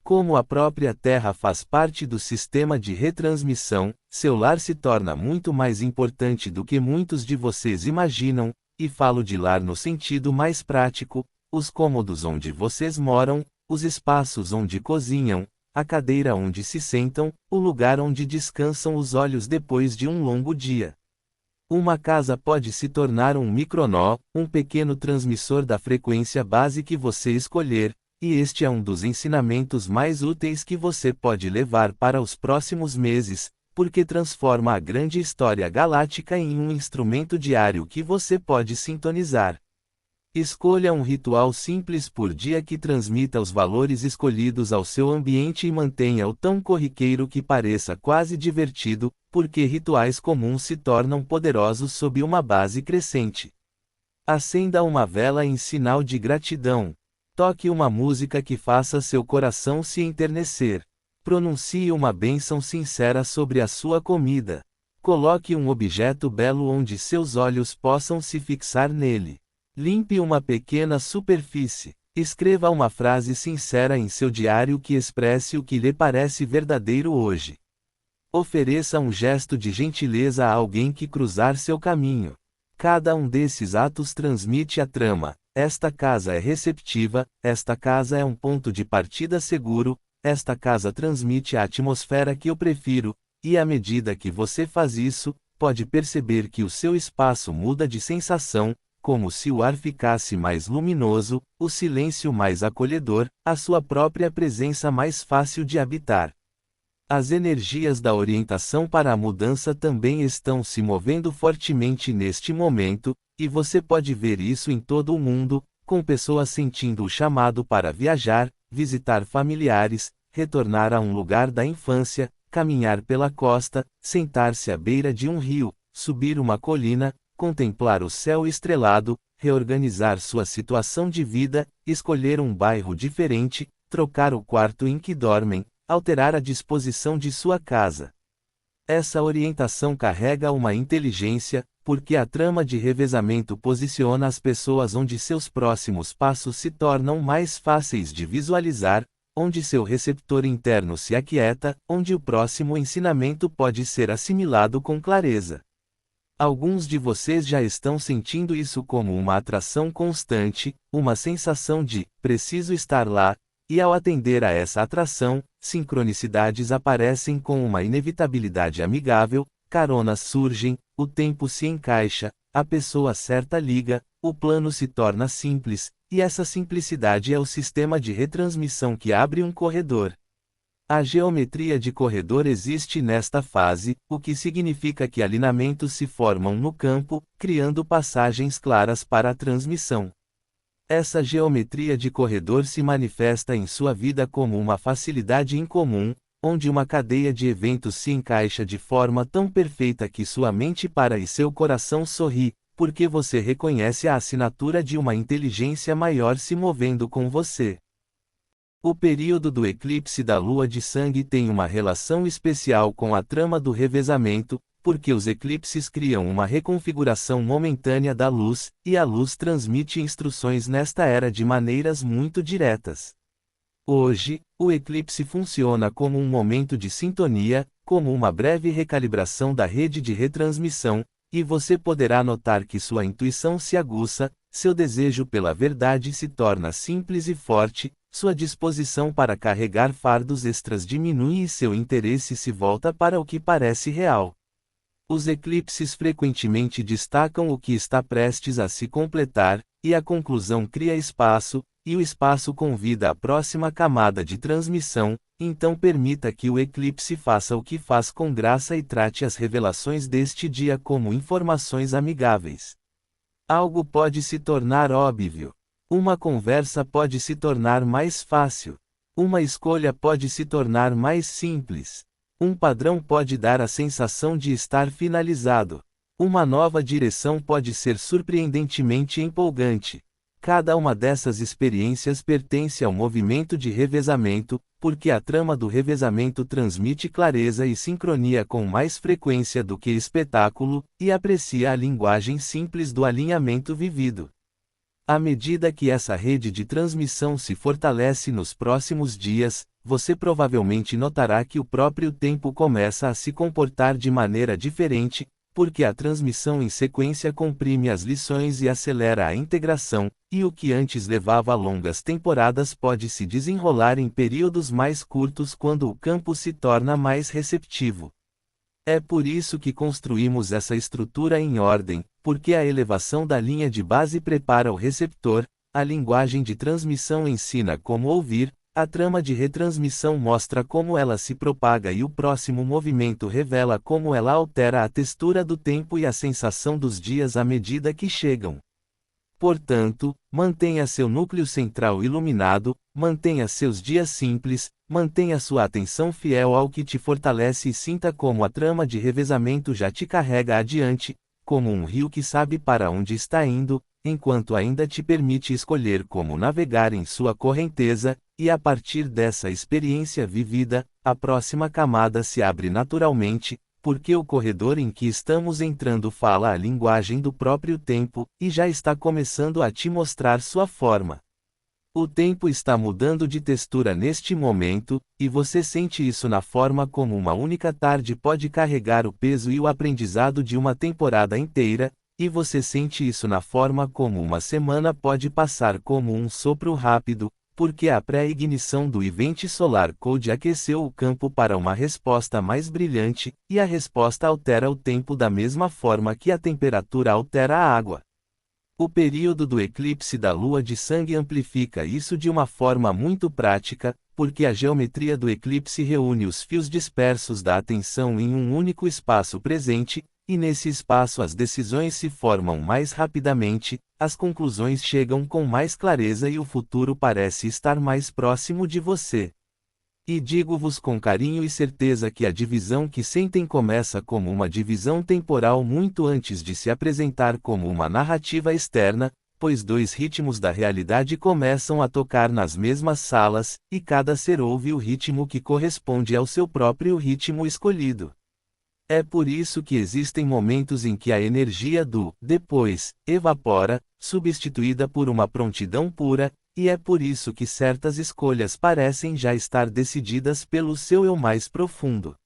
Como a própria Terra faz parte do sistema de retransmissão, seu lar se torna muito mais importante do que muitos de vocês imaginam, e falo de lar no sentido mais prático, os cômodos onde vocês moram, os espaços onde cozinham, a cadeira onde se sentam, o lugar onde descansam os olhos depois de um longo dia. Uma casa pode se tornar um micronó, um pequeno transmissor da frequência base que você escolher, E este é um dos ensinamentos mais úteis que você pode levar para os próximos meses, porque transforma a grande história galáctica em um instrumento diário que você pode sintonizar. Escolha um ritual simples por dia que transmita os valores escolhidos ao seu ambiente e mantenha-o tão corriqueiro que pareça quase divertido, porque rituais comuns se tornam poderosos sob uma base crescente. Acenda uma vela em sinal de gratidão. Toque uma música que faça seu coração se enternecer. Pronuncie uma bênção sincera sobre a sua comida. Coloque um objeto belo onde seus olhos possam se fixar nele. Limpe uma pequena superfície. Escreva uma frase sincera em seu diário que expresse o que lhe parece verdadeiro hoje. Ofereça um gesto de gentileza a alguém que cruzar seu caminho. Cada um desses atos transmite a trama: esta casa é receptiva, esta casa é um ponto de partida seguro, esta casa transmite a atmosfera que eu prefiro, e à medida que você faz isso, pode perceber que o seu espaço muda de sensação, como se o ar ficasse mais luminoso, o silêncio mais acolhedor, a sua própria presença mais fácil de habitar. As energias da orientação para a mudança também estão se movendo fortemente neste momento, e você pode ver isso em todo o mundo, com pessoas sentindo o chamado para viajar, visitar familiares, retornar a um lugar da infância, caminhar pela costa, sentar-se à beira de um rio, subir uma colina, contemplar o céu estrelado, reorganizar sua situação de vida, escolher um bairro diferente, trocar o quarto em que dormem, alterar a disposição de sua casa. Essa orientação carrega uma inteligência, porque a trama de revezamento posiciona as pessoas onde seus próximos passos se tornam mais fáceis de visualizar, onde seu receptor interno se aquieta, onde o próximo ensinamento pode ser assimilado com clareza. Alguns de vocês já estão sentindo isso como uma atração constante, uma sensação de preciso estar lá, e ao atender a essa atração, sincronicidades aparecem com uma inevitabilidade amigável, caronas surgem, o tempo se encaixa, a pessoa certa liga, o plano se torna simples, e essa simplicidade é o sistema de retransmissão que abre um corredor. A geometria de corredor existe nesta fase, o que significa que alinhamentos se formam no campo, criando passagens claras para a transmissão. Essa geometria de corredor se manifesta em sua vida como uma facilidade incomum, onde uma cadeia de eventos se encaixa de forma tão perfeita que sua mente para e seu coração sorri, porque você reconhece a assinatura de uma inteligência maior se movendo com você. O período do eclipse da lua de sangue tem uma relação especial com a trama do revezamento, porque os eclipses criam uma reconfiguração momentânea da luz, e a luz transmite instruções nesta era de maneiras muito diretas. Hoje, o eclipse funciona como um momento de sintonia, como uma breve recalibração da rede de retransmissão, e você poderá notar que sua intuição se aguça, seu desejo pela verdade se torna simples e forte, sua disposição para carregar fardos extras diminui e seu interesse se volta para o que parece real. Os eclipses frequentemente destacam o que está prestes a se completar, e a conclusão cria espaço, e o espaço convida a próxima camada de transmissão, então permita que o eclipse faça o que faz com graça e trate as revelações deste dia como informações amigáveis. Algo pode se tornar óbvio. Uma conversa pode se tornar mais fácil. Uma escolha pode se tornar mais simples. Um padrão pode dar a sensação de estar finalizado. Uma nova direção pode ser surpreendentemente empolgante. Cada uma dessas experiências pertence ao movimento de revezamento, porque a trama do revezamento transmite clareza e sincronia com mais frequência do que espetáculo, e aprecia a linguagem simples do alinhamento vivido. À medida que essa rede de transmissão se fortalece nos próximos dias, você provavelmente notará que o próprio tempo começa a se comportar de maneira diferente, porque a transmissão em sequência comprime as lições e acelera a integração, e o que antes levava longas temporadas pode se desenrolar em períodos mais curtos quando o campo se torna mais receptivo. É por isso que construímos essa estrutura em ordem, porque a elevação da linha de base prepara o receptor, a linguagem de transmissão ensina como ouvir, a trama de retransmissão mostra como ela se propaga e o próximo movimento revela como ela altera a textura do tempo e a sensação dos dias à medida que chegam. Portanto, mantenha seu núcleo central iluminado, mantenha seus dias simples, mantenha sua atenção fiel ao que te fortalece e sinta como a trama de revezamento já te carrega adiante, como um rio que sabe para onde está indo, enquanto ainda te permite escolher como navegar em sua correnteza, e a partir dessa experiência vivida, a próxima camada se abre naturalmente, porque o corredor em que estamos entrando fala a linguagem do próprio tempo, e já está começando a te mostrar sua forma. O tempo está mudando de textura neste momento, e você sente isso na forma como uma única tarde pode carregar o peso e o aprendizado de uma temporada inteira, e você sente isso na forma como uma semana pode passar como um sopro rápido, porque a pré-ignição do Event Solar Code aqueceu o campo para uma resposta mais brilhante, e a resposta altera o tempo da mesma forma que a temperatura altera a água. O período do eclipse da lua de sangue amplifica isso de uma forma muito prática, porque a geometria do eclipse reúne os fios dispersos da atenção em um único espaço presente, e nesse espaço as decisões se formam mais rapidamente, as conclusões chegam com mais clareza e o futuro parece estar mais próximo de você. E digo-vos com carinho e certeza que a divisão que sentem começa como uma divisão temporal muito antes de se apresentar como uma narrativa externa, pois dois ritmos da realidade começam a tocar nas mesmas salas, e cada ser ouve o ritmo que corresponde ao seu próprio ritmo escolhido. É por isso que existem momentos em que a energia do depois evapora, substituída por uma prontidão pura, e é por isso que certas escolhas parecem já estar decididas pelo seu eu mais profundo.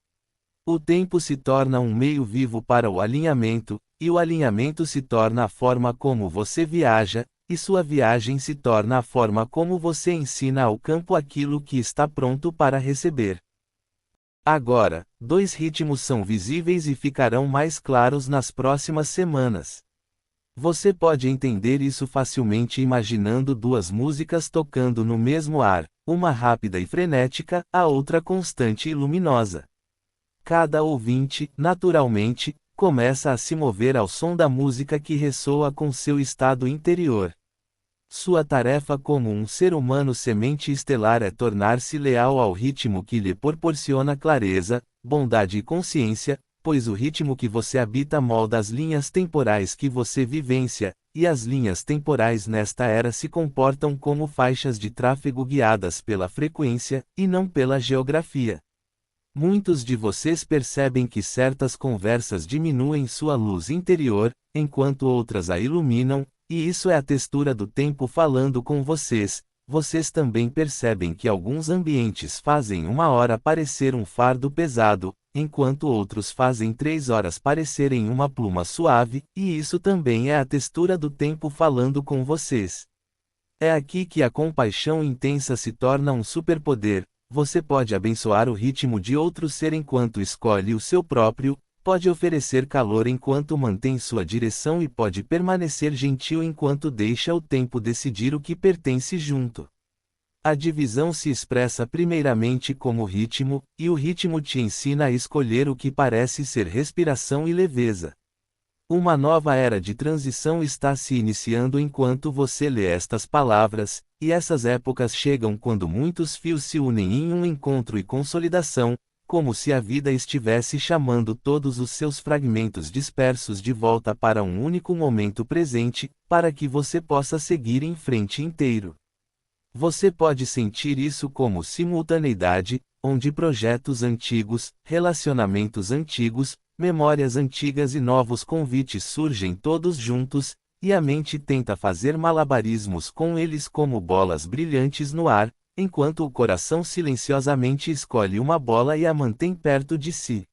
O tempo se torna um meio vivo para o alinhamento, e o alinhamento se torna a forma como você viaja, e sua viagem se torna a forma como você ensina ao campo aquilo que está pronto para receber. Agora, dois ritmos são visíveis e ficarão mais claros nas próximas semanas. Você pode entender isso facilmente imaginando duas músicas tocando no mesmo ar, uma rápida e frenética, a outra constante e luminosa. Cada ouvinte, naturalmente, começa a se mover ao som da música que ressoa com seu estado interior. Sua tarefa como um ser humano semente estelar é tornar-se leal ao ritmo que lhe proporciona clareza, bondade e consciência, pois o ritmo que você habita molda as linhas temporais que você vivencia, e as linhas temporais nesta era se comportam como faixas de tráfego guiadas pela frequência, e não pela geografia. Muitos de vocês percebem que certas conversas diminuem sua luz interior, enquanto outras a iluminam, e isso é a textura do tempo falando com vocês. Vocês também percebem que alguns ambientes fazem uma hora parecer um fardo pesado, enquanto outros fazem 3 horas parecerem uma pluma suave, e isso também é a textura do tempo falando com vocês. É aqui que a compaixão intensa se torna um superpoder. Você pode abençoar o ritmo de outro ser enquanto escolhe o seu próprio, pode oferecer calor enquanto mantém sua direção e pode permanecer gentil enquanto deixa o tempo decidir o que pertence junto. A divisão se expressa primeiramente como ritmo, e o ritmo te ensina a escolher o que parece ser respiração e leveza. Uma nova era de transição está se iniciando enquanto você lê estas palavras, e essas épocas chegam quando muitos fios se unem em um encontro e consolidação, como se a vida estivesse chamando todos os seus fragmentos dispersos de volta para um único momento presente, para que você possa seguir em frente inteiro. Você pode sentir isso como simultaneidade, onde projetos antigos, relacionamentos antigos, memórias antigas e novos convites surgem todos juntos, e a mente tenta fazer malabarismos com eles como bolas brilhantes no ar, enquanto o coração silenciosamente escolhe uma bola e a mantém perto de si.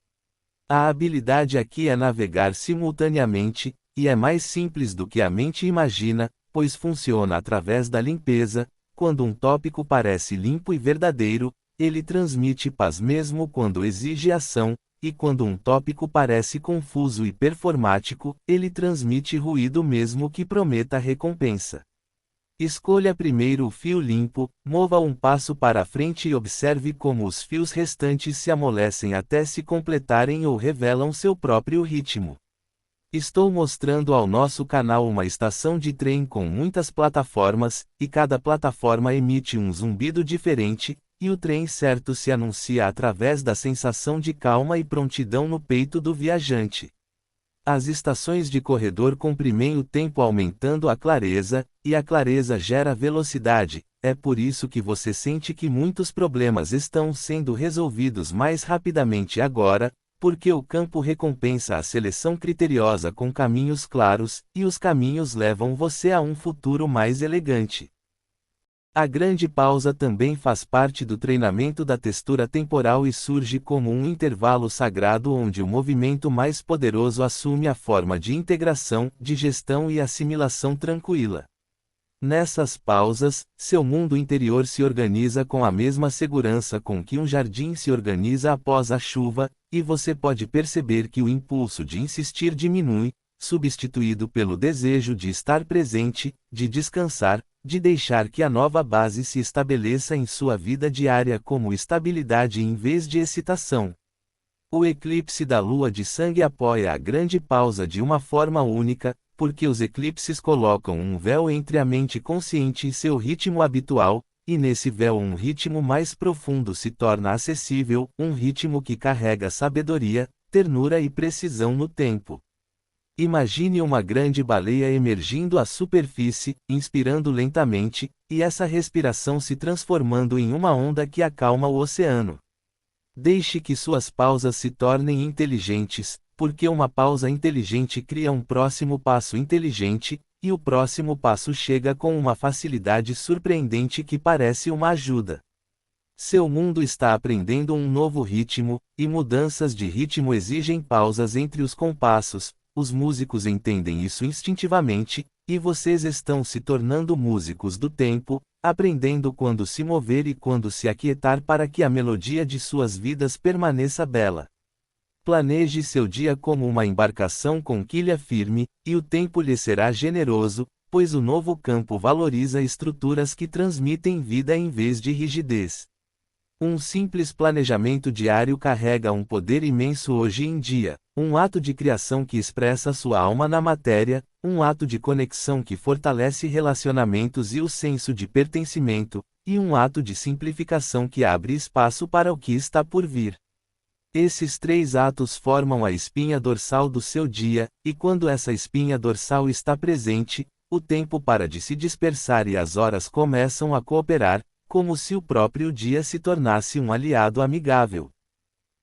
A habilidade aqui é navegar simultaneamente, e é mais simples do que a mente imagina, pois funciona através da limpeza. Quando um tópico parece limpo e verdadeiro, ele transmite paz mesmo quando exige ação, e quando um tópico parece confuso e performático, ele transmite ruído mesmo que prometa recompensa. Escolha primeiro o fio limpo, mova um passo para a frente e observe como os fios restantes se amolecem até se completarem ou revelam seu próprio ritmo. Estou mostrando ao nosso canal uma estação de trem com muitas plataformas, e cada plataforma emite um zumbido diferente, e o trem certo se anuncia através da sensação de calma e prontidão no peito do viajante. As estações de corredor comprimem o tempo aumentando a clareza, e a clareza gera velocidade. É por isso que você sente que muitos problemas estão sendo resolvidos mais rapidamente agora, porque o campo recompensa a seleção criteriosa com caminhos claros, e os caminhos levam você a um futuro mais elegante. A grande pausa também faz parte do treinamento da textura temporal e surge como um intervalo sagrado onde o movimento mais poderoso assume a forma de integração, digestão e assimilação tranquila. Nessas pausas, seu mundo interior se organiza com a mesma segurança com que um jardim se organiza após a chuva, e você pode perceber que o impulso de insistir diminui, substituído pelo desejo de estar presente, de descansar, de deixar que a nova base se estabeleça em sua vida diária como estabilidade em vez de excitação. O eclipse da lua de sangue apoia a grande pausa de uma forma única, porque os eclipses colocam um véu entre a mente consciente e seu ritmo habitual, e nesse véu um ritmo mais profundo se torna acessível, um ritmo que carrega sabedoria, ternura e precisão no tempo. Imagine uma grande baleia emergindo à superfície, inspirando lentamente, e essa respiração se transformando em uma onda que acalma o oceano. Deixe que suas pausas se tornem inteligentes, porque uma pausa inteligente cria um próximo passo inteligente, e o próximo passo chega com uma facilidade surpreendente que parece uma ajuda. Seu mundo está aprendendo um novo ritmo, e mudanças de ritmo exigem pausas entre os compassos. Os músicos entendem isso instintivamente, e vocês estão se tornando músicos do tempo, aprendendo quando se mover e quando se aquietar para que a melodia de suas vidas permaneça bela. Planeje seu dia como uma embarcação com quilha firme, e o tempo lhe será generoso, pois o novo campo valoriza estruturas que transmitem vida em vez de rigidez. Um simples planejamento diário carrega um poder imenso hoje em dia, um ato de criação que expressa sua alma na matéria, um ato de conexão que fortalece relacionamentos e o senso de pertencimento, e um ato de simplificação que abre espaço para o que está por vir. Esses três atos formam a espinha dorsal do seu dia, e quando essa espinha dorsal está presente, o tempo para de se dispersar e as horas começam a cooperar, como se o próprio dia se tornasse um aliado amigável.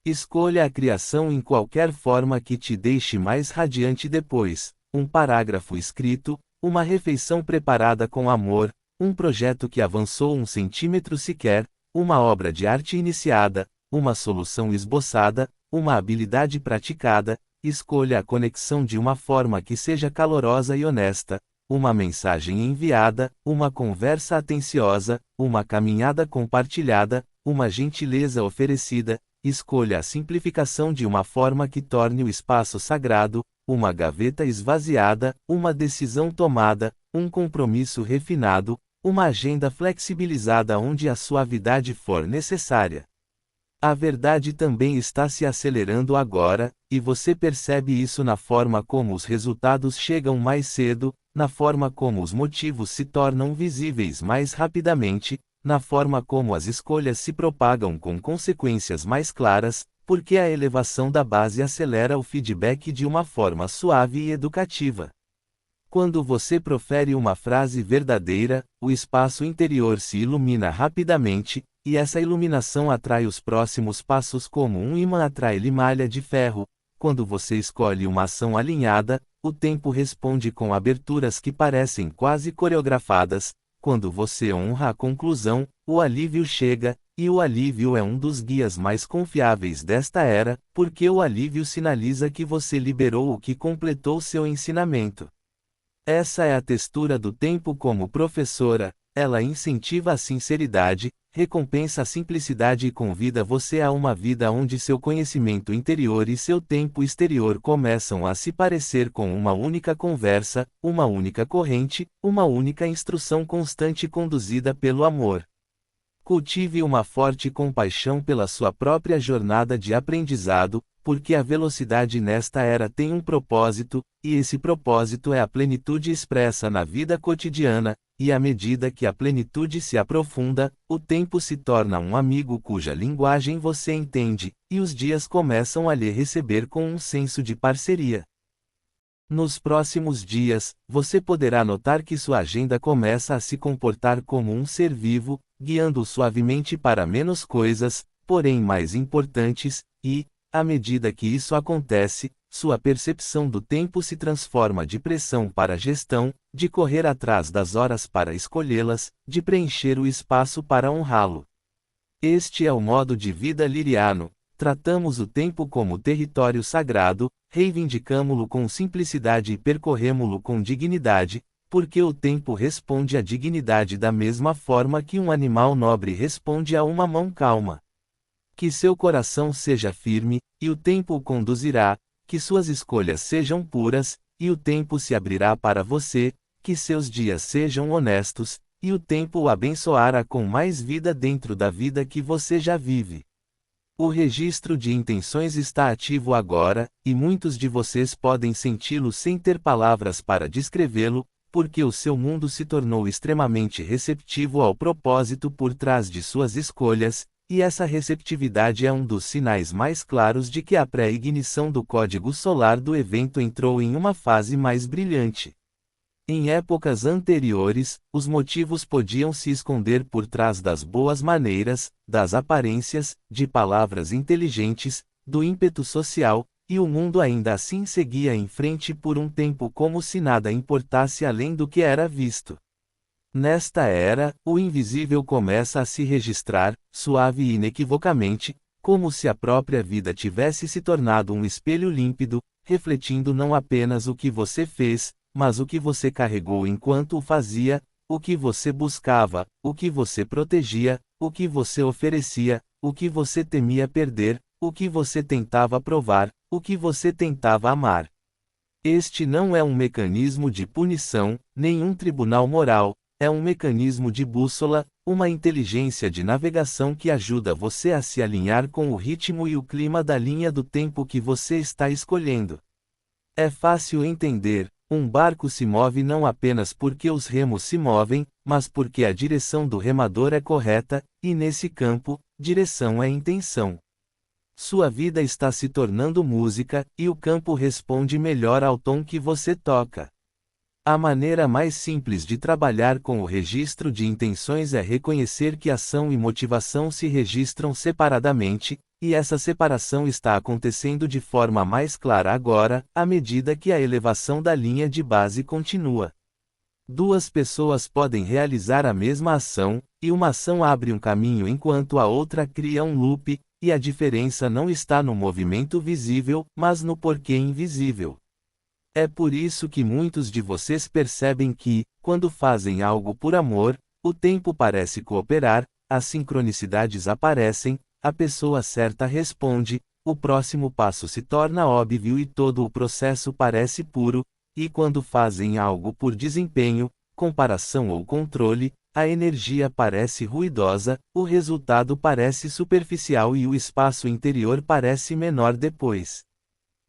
Escolha a criação em qualquer forma que te deixe mais radiante depois, um parágrafo escrito, uma refeição preparada com amor, um projeto que avançou 1 centímetro sequer, uma obra de arte iniciada, uma solução esboçada, uma habilidade praticada. Escolha a conexão de uma forma que seja calorosa e honesta, uma mensagem enviada, uma conversa atenciosa, uma caminhada compartilhada, uma gentileza oferecida. Escolha a simplificação de uma forma que torne o espaço sagrado, uma gaveta esvaziada, uma decisão tomada, um compromisso refinado, uma agenda flexibilizada onde a suavidade for necessária. A verdade também está se acelerando agora, e você percebe isso na forma como os resultados chegam mais cedo, na forma como os motivos se tornam visíveis mais rapidamente, na forma como as escolhas se propagam com consequências mais claras, porque a elevação da base acelera o feedback de uma forma suave e educativa. Quando você profere uma frase verdadeira, o espaço interior se ilumina rapidamente, e essa iluminação atrai os próximos passos como um imã atrai limalha de ferro. Quando você escolhe uma ação alinhada, o tempo responde com aberturas que parecem quase coreografadas. Quando você honra a conclusão, o alívio chega, e o alívio é um dos guias mais confiáveis desta era, porque o alívio sinaliza que você liberou o que completou seu ensinamento. Essa é a textura do tempo como professora, ela incentiva a sinceridade, recompensa a simplicidade e convida você a uma vida onde seu conhecimento interior e seu tempo exterior começam a se parecer com uma única conversa, uma única corrente, uma única instrução constante conduzida pelo amor. Cultive uma forte compaixão pela sua própria jornada de aprendizado, porque a velocidade nesta era tem um propósito, e esse propósito é a plenitude expressa na vida cotidiana, e à medida que a plenitude se aprofunda, o tempo se torna um amigo cuja linguagem você entende, e os dias começam a lhe receber com um senso de parceria. Nos próximos dias, você poderá notar que sua agenda começa a se comportar como um ser vivo, guiando-o suavemente para menos coisas, porém mais importantes, e, à medida que isso acontece, sua percepção do tempo se transforma de pressão para gestão, de correr atrás das horas para escolhê-las, de preencher o espaço para honrá-lo. Este é o modo de vida liriano. Tratamos o tempo como território sagrado, reivindicamo-lo com simplicidade e percorremo-lo com dignidade, porque o tempo responde à dignidade da mesma forma que um animal nobre responde a uma mão calma. Que seu coração seja firme, e o tempo o conduzirá, que suas escolhas sejam puras, e o tempo se abrirá para você, que seus dias sejam honestos, e o tempo o abençoará com mais vida dentro da vida que você já vive. O registro de intenções está ativo agora, e muitos de vocês podem senti-lo sem ter palavras para descrevê-lo, porque o seu mundo se tornou extremamente receptivo ao propósito por trás de suas escolhas, e essa receptividade é um dos sinais mais claros de que a pré-ignição do código solar do evento entrou em uma fase mais brilhante. Em épocas anteriores, os motivos podiam se esconder por trás das boas maneiras, das aparências, de palavras inteligentes, do ímpeto social, e o mundo ainda assim seguia em frente por um tempo como se nada importasse além do que era visto. Nesta era, o invisível começa a se registrar, suave e inequivocamente, como se a própria vida tivesse se tornado um espelho límpido, refletindo não apenas o que você fez, mas o que você carregou enquanto o fazia, o que você buscava, o que você protegia, o que você oferecia, o que você temia perder, o que você tentava provar, o que você tentava amar. Este não é um mecanismo de punição, nem um tribunal moral, é um mecanismo de bússola, uma inteligência de navegação que ajuda você a se alinhar com o ritmo e o clima da linha do tempo que você está escolhendo. É fácil entender. Um barco se move não apenas porque os remos se movem, mas porque a direção do remador é correta, e nesse campo, direção é intenção. Sua vida está se tornando música, e o campo responde melhor ao tom que você toca. A maneira mais simples de trabalhar com o registro de intenções é reconhecer que ação e motivação se registram separadamente, e essa separação está acontecendo de forma mais clara agora, à medida que a elevação da linha de base continua. Duas pessoas podem realizar a mesma ação, e uma ação abre um caminho enquanto a outra cria um loop, e a diferença não está no movimento visível, mas no porquê invisível. É por isso que muitos de vocês percebem que, quando fazem algo por amor, o tempo parece cooperar, as sincronicidades aparecem, a pessoa certa responde, o próximo passo se torna óbvio e todo o processo parece puro, e quando fazem algo por desempenho, comparação ou controle, a energia parece ruidosa, o resultado parece superficial e o espaço interior parece menor depois.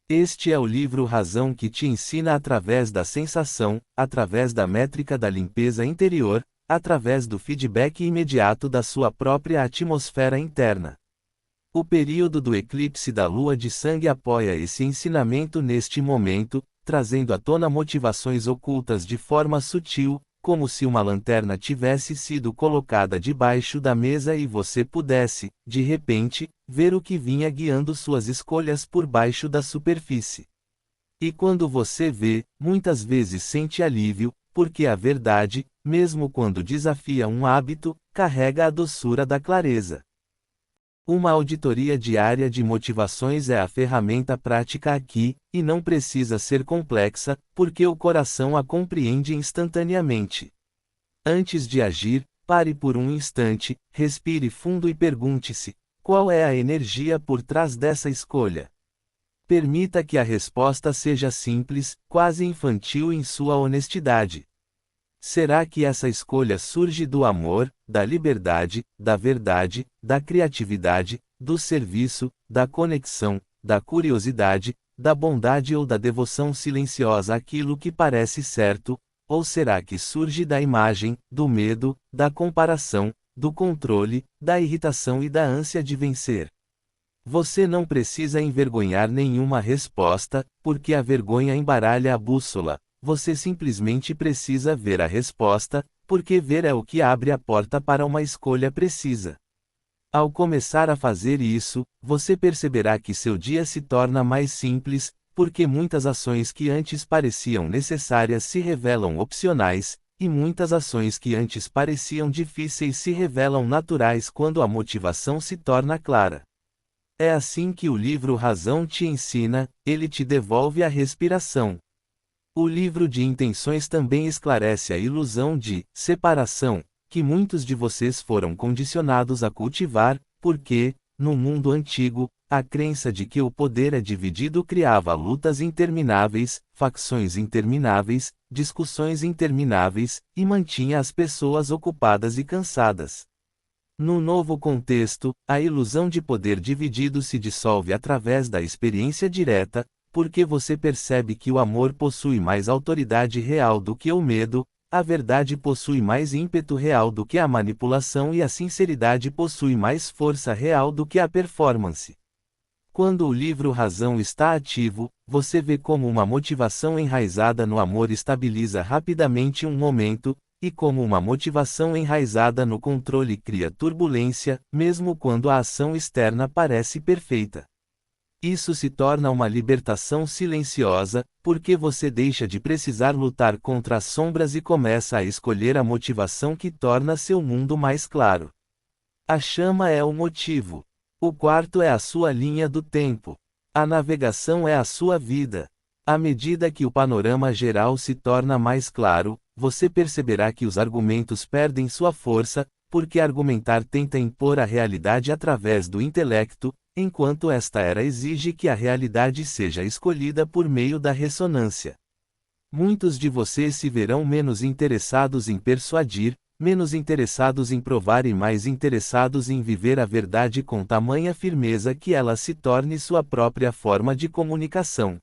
Este é o livro Razão que te ensina através da sensação, através da métrica da limpeza interior, através do feedback imediato da sua própria atmosfera interna. O período do eclipse da lua de sangue apoia esse ensinamento neste momento, trazendo à tona motivações ocultas de forma sutil, como se uma lanterna tivesse sido colocada debaixo da mesa e você pudesse, de repente, ver o que vinha guiando suas escolhas por baixo da superfície. E quando você vê, muitas vezes sente alívio, porque a verdade, mesmo quando desafia um hábito, carrega a doçura da clareza. Uma auditoria diária de motivações é a ferramenta prática aqui, e não precisa ser complexa, porque o coração a compreende instantaneamente. Antes de agir, Pare por um instante, respire fundo e pergunte-se: qual é a energia por trás dessa escolha? Permita que a resposta seja simples, quase infantil em sua honestidade. Será que essa escolha surge do amor, da liberdade, da verdade, da criatividade, do serviço, da conexão, da curiosidade, da bondade ou da devoção silenciosa àquilo que parece certo? Ou será que surge da imagem, do medo, da comparação, do controle, da irritação e da ânsia de vencer? Você não precisa envergonhar nenhuma resposta, porque a vergonha embaralha a bússola. Você simplesmente precisa ver a resposta, porque ver é o que abre a porta para uma escolha precisa. Ao começar a fazer isso, você perceberá que seu dia se torna mais simples, porque muitas ações que antes pareciam necessárias se revelam opcionais, e muitas ações que antes pareciam difíceis se revelam naturais quando a motivação se torna clara. É assim que o livro Razão te ensina, ele te devolve a respiração. O livro de Intenções também esclarece a ilusão de separação, que muitos de vocês foram condicionados a cultivar, porque, no mundo antigo, a crença de que o poder é dividido criava lutas intermináveis, facções intermináveis, discussões intermináveis, e mantinha as pessoas ocupadas e cansadas. No novo contexto, a ilusão de poder dividido se dissolve através da experiência direta, porque você percebe que o amor possui mais autoridade real do que o medo, a verdade possui mais ímpeto real do que a manipulação e a sinceridade possui mais força real do que a performance. Quando o livro Razão está ativo, você vê como uma motivação enraizada no amor estabiliza rapidamente um momento, e como uma motivação enraizada no controle cria turbulência, mesmo quando a ação externa parece perfeita. Isso se torna uma libertação silenciosa, porque você deixa de precisar lutar contra as sombras e começa a escolher a motivação que torna seu mundo mais claro. A chama é o motivo. O quarto é a sua linha do tempo. A navegação é a sua vida. À medida que o panorama geral se torna mais claro, você perceberá que os argumentos perdem sua força, porque argumentar tenta impor a realidade através do intelecto, enquanto esta era exige que a realidade seja escolhida por meio da ressonância. Muitos de vocês se verão menos interessados em persuadir, menos interessados em provar e mais interessados em viver a verdade com tamanha firmeza que ela se torne sua própria forma de comunicação.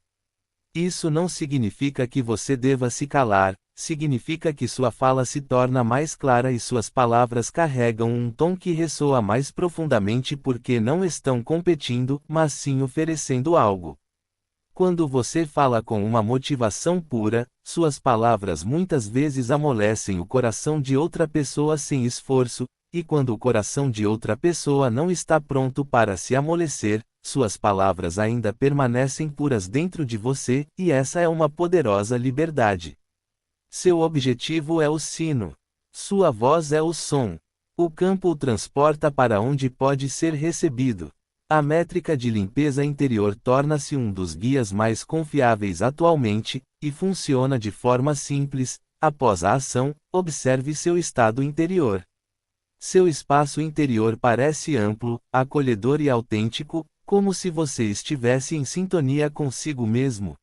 Isso não significa que você deva se calar, significa que sua fala se torna mais clara e suas palavras carregam um tom que ressoa mais profundamente porque não estão competindo, mas sim oferecendo algo. Quando você fala com uma motivação pura, suas palavras muitas vezes amolecem o coração de outra pessoa sem esforço, e quando o coração de outra pessoa não está pronto para se amolecer, suas palavras ainda permanecem puras dentro de você, e essa é uma poderosa liberdade. Seu objetivo é o sino. Sua voz é o som. O campo o transporta para onde pode ser recebido. A métrica de limpeza interior torna-se um dos guias mais confiáveis atualmente, e funciona de forma simples. Após a ação, observe seu estado interior. Seu espaço interior parece amplo, acolhedor e autêntico, como se você estivesse em sintonia consigo mesmo.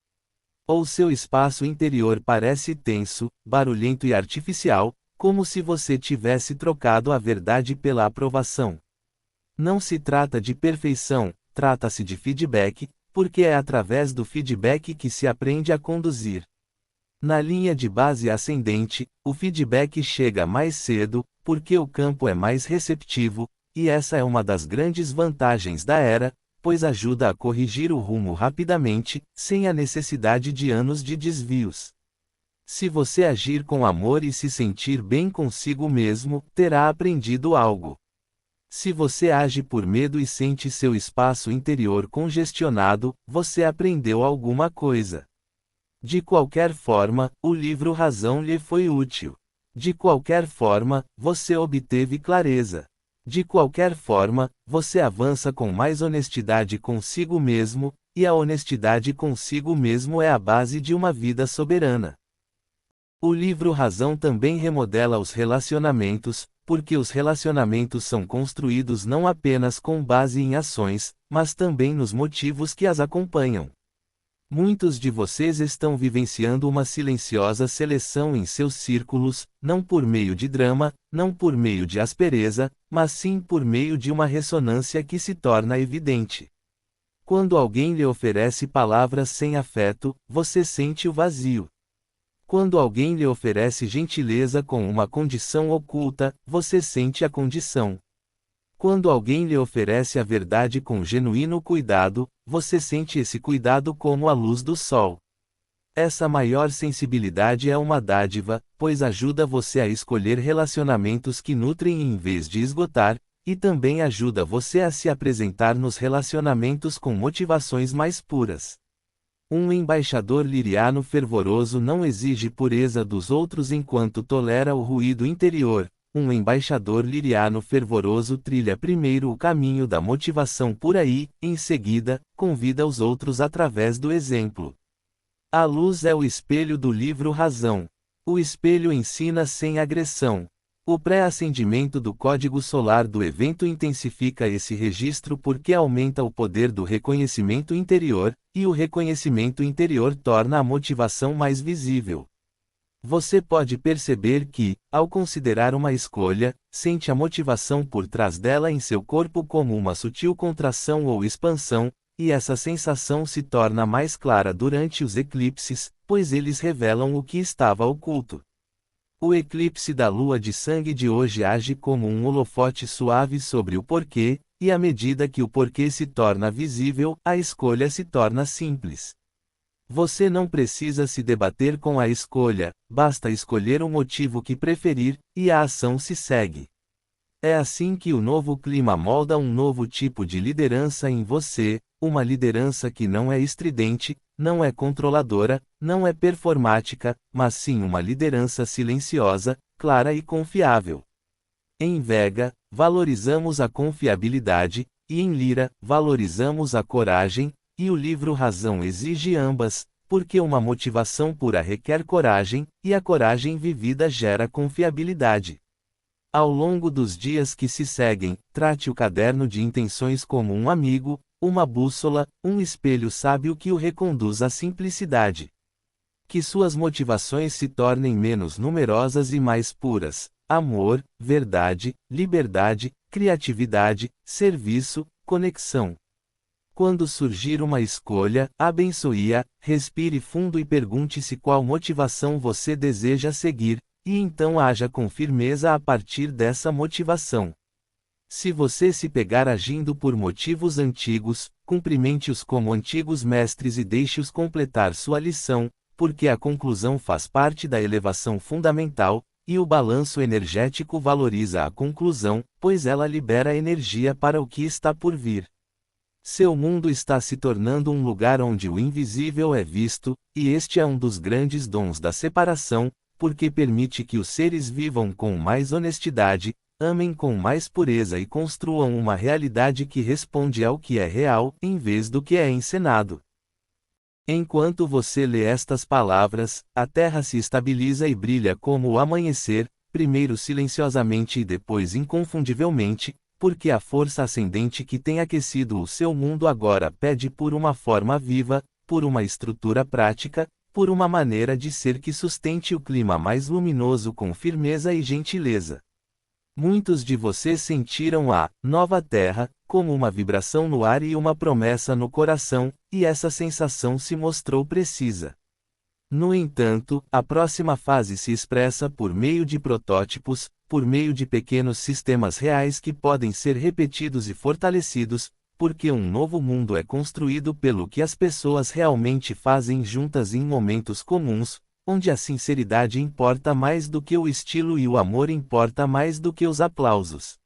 Ou seu espaço interior parece tenso, barulhento e artificial, como se você tivesse trocado a verdade pela aprovação. Não se trata de perfeição, trata-se de feedback, porque é através do feedback que se aprende a conduzir. Na linha de base ascendente, o feedback chega mais cedo, porque o campo é mais receptivo, e essa é uma das grandes vantagens da era, pois ajuda a corrigir o rumo rapidamente, sem a necessidade de anos de desvios. Se você agir com amor e se sentir bem consigo mesmo, terá aprendido algo. Se você age por medo e sente seu espaço interior congestionado, você aprendeu alguma coisa. De qualquer forma, o livro Razão lhe foi útil. De qualquer forma, você obteve clareza. De qualquer forma, você avança com mais honestidade consigo mesmo, e a honestidade consigo mesmo é a base de uma vida soberana. O livro Razão também remodela os relacionamentos, porque os relacionamentos são construídos não apenas com base em ações, mas também nos motivos que as acompanham. Muitos de vocês estão vivenciando uma silenciosa seleção em seus círculos, não por meio de drama, não por meio de aspereza, mas sim por meio de uma ressonância que se torna evidente. Quando alguém lhe oferece palavras sem afeto, você sente o vazio. Quando alguém lhe oferece gentileza com uma condição oculta, você sente a condição. Quando alguém lhe oferece a verdade com genuíno cuidado, você sente esse cuidado como a luz do sol. Essa maior sensibilidade é uma dádiva, pois ajuda você a escolher relacionamentos que nutrem em vez de esgotar, e também ajuda você a se apresentar nos relacionamentos com motivações mais puras. Um embaixador liriano fervoroso não exige pureza dos outros enquanto tolera o ruído interior. Um embaixador liriano fervoroso trilha primeiro o caminho da motivação pura e, em seguida, convida os outros através do exemplo. A luz é o espelho do livro Razão. O espelho ensina sem agressão. O pré-acendimento do código solar do evento intensifica esse registro porque aumenta o poder do reconhecimento interior, e o reconhecimento interior torna a motivação mais visível. Você pode perceber que, ao considerar uma escolha, sente a motivação por trás dela em seu corpo como uma sutil contração ou expansão, e essa sensação se torna mais clara durante os eclipses, pois eles revelam o que estava oculto. O eclipse da lua de sangue de hoje age como um holofote suave sobre o porquê, e à medida que o porquê se torna visível, a escolha se torna simples. Você não precisa se debater com a escolha, basta escolher o motivo que preferir, e a ação se segue. É assim que o novo clima molda um novo tipo de liderança em você, uma liderança que não é estridente, não é controladora, não é performática, mas sim uma liderança silenciosa, clara e confiável. Em Vega, valorizamos a confiabilidade, e em Lira, valorizamos a coragem, e o livro Razão exige ambas, porque uma motivação pura requer coragem, e a coragem vivida gera confiabilidade. Ao longo dos dias que se seguem, trate o caderno de intenções como um amigo, uma bússola, um espelho sábio que o reconduz à simplicidade. Que suas motivações se tornem menos numerosas e mais puras: amor, verdade, liberdade, criatividade, serviço, conexão. Quando surgir uma escolha, abençoe-a, respire fundo e pergunte-se qual motivação você deseja seguir, e então haja com firmeza a partir dessa motivação. Se você se pegar agindo por motivos antigos, cumprimente-os como antigos mestres e deixe-os completar sua lição, porque a conclusão faz parte da elevação fundamental, e o balanço energético valoriza a conclusão, pois ela libera energia para o que está por vir. Seu mundo está se tornando um lugar onde o invisível é visto, e este é um dos grandes dons da separação, porque permite que os seres vivam com mais honestidade, amem com mais pureza e construam uma realidade que responde ao que é real, em vez do que é encenado. Enquanto você lê estas palavras, a Terra se estabiliza e brilha como o amanhecer, primeiro silenciosamente e depois inconfundivelmente, porque a força ascendente que tem aquecido o seu mundo agora pede por uma forma viva, por uma estrutura prática, por uma maneira de ser que sustente o clima mais luminoso com firmeza e gentileza. Muitos de vocês sentiram a nova Terra como uma vibração no ar e uma promessa no coração, e essa sensação se mostrou precisa. No entanto, a próxima fase se expressa por meio de protótipos, por meio de pequenos sistemas reais que podem ser repetidos e fortalecidos, porque um novo mundo é construído pelo que as pessoas realmente fazem juntas em momentos comuns, onde a sinceridade importa mais do que o estilo e o amor importa mais do que os aplausos.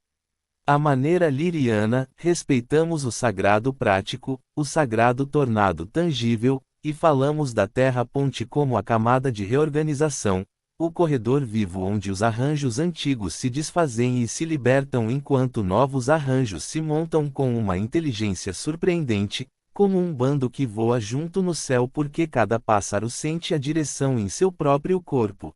À maneira liriana, respeitamos o sagrado prático, o sagrado tornado tangível, e falamos da Terra-ponte como a camada de reorganização, o corredor vivo onde os arranjos antigos se desfazem e se libertam enquanto novos arranjos se montam com uma inteligência surpreendente, como um bando que voa junto no céu porque cada pássaro sente a direção em seu próprio corpo.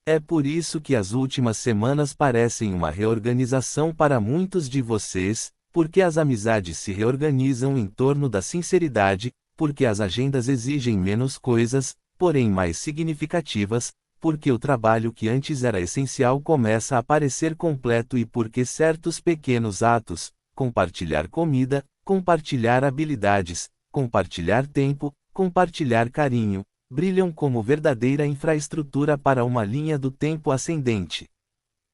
É por isso que as últimas semanas parecem uma reorganização para muitos de vocês, porque as amizades se reorganizam em torno da sinceridade, porque as agendas exigem menos coisas, porém mais significativas, porque o trabalho que antes era essencial começa a parecer completo e porque certos pequenos atos, compartilhar comida, compartilhar habilidades, compartilhar tempo, compartilhar carinho, brilham como verdadeira infraestrutura para uma linha do tempo ascendente.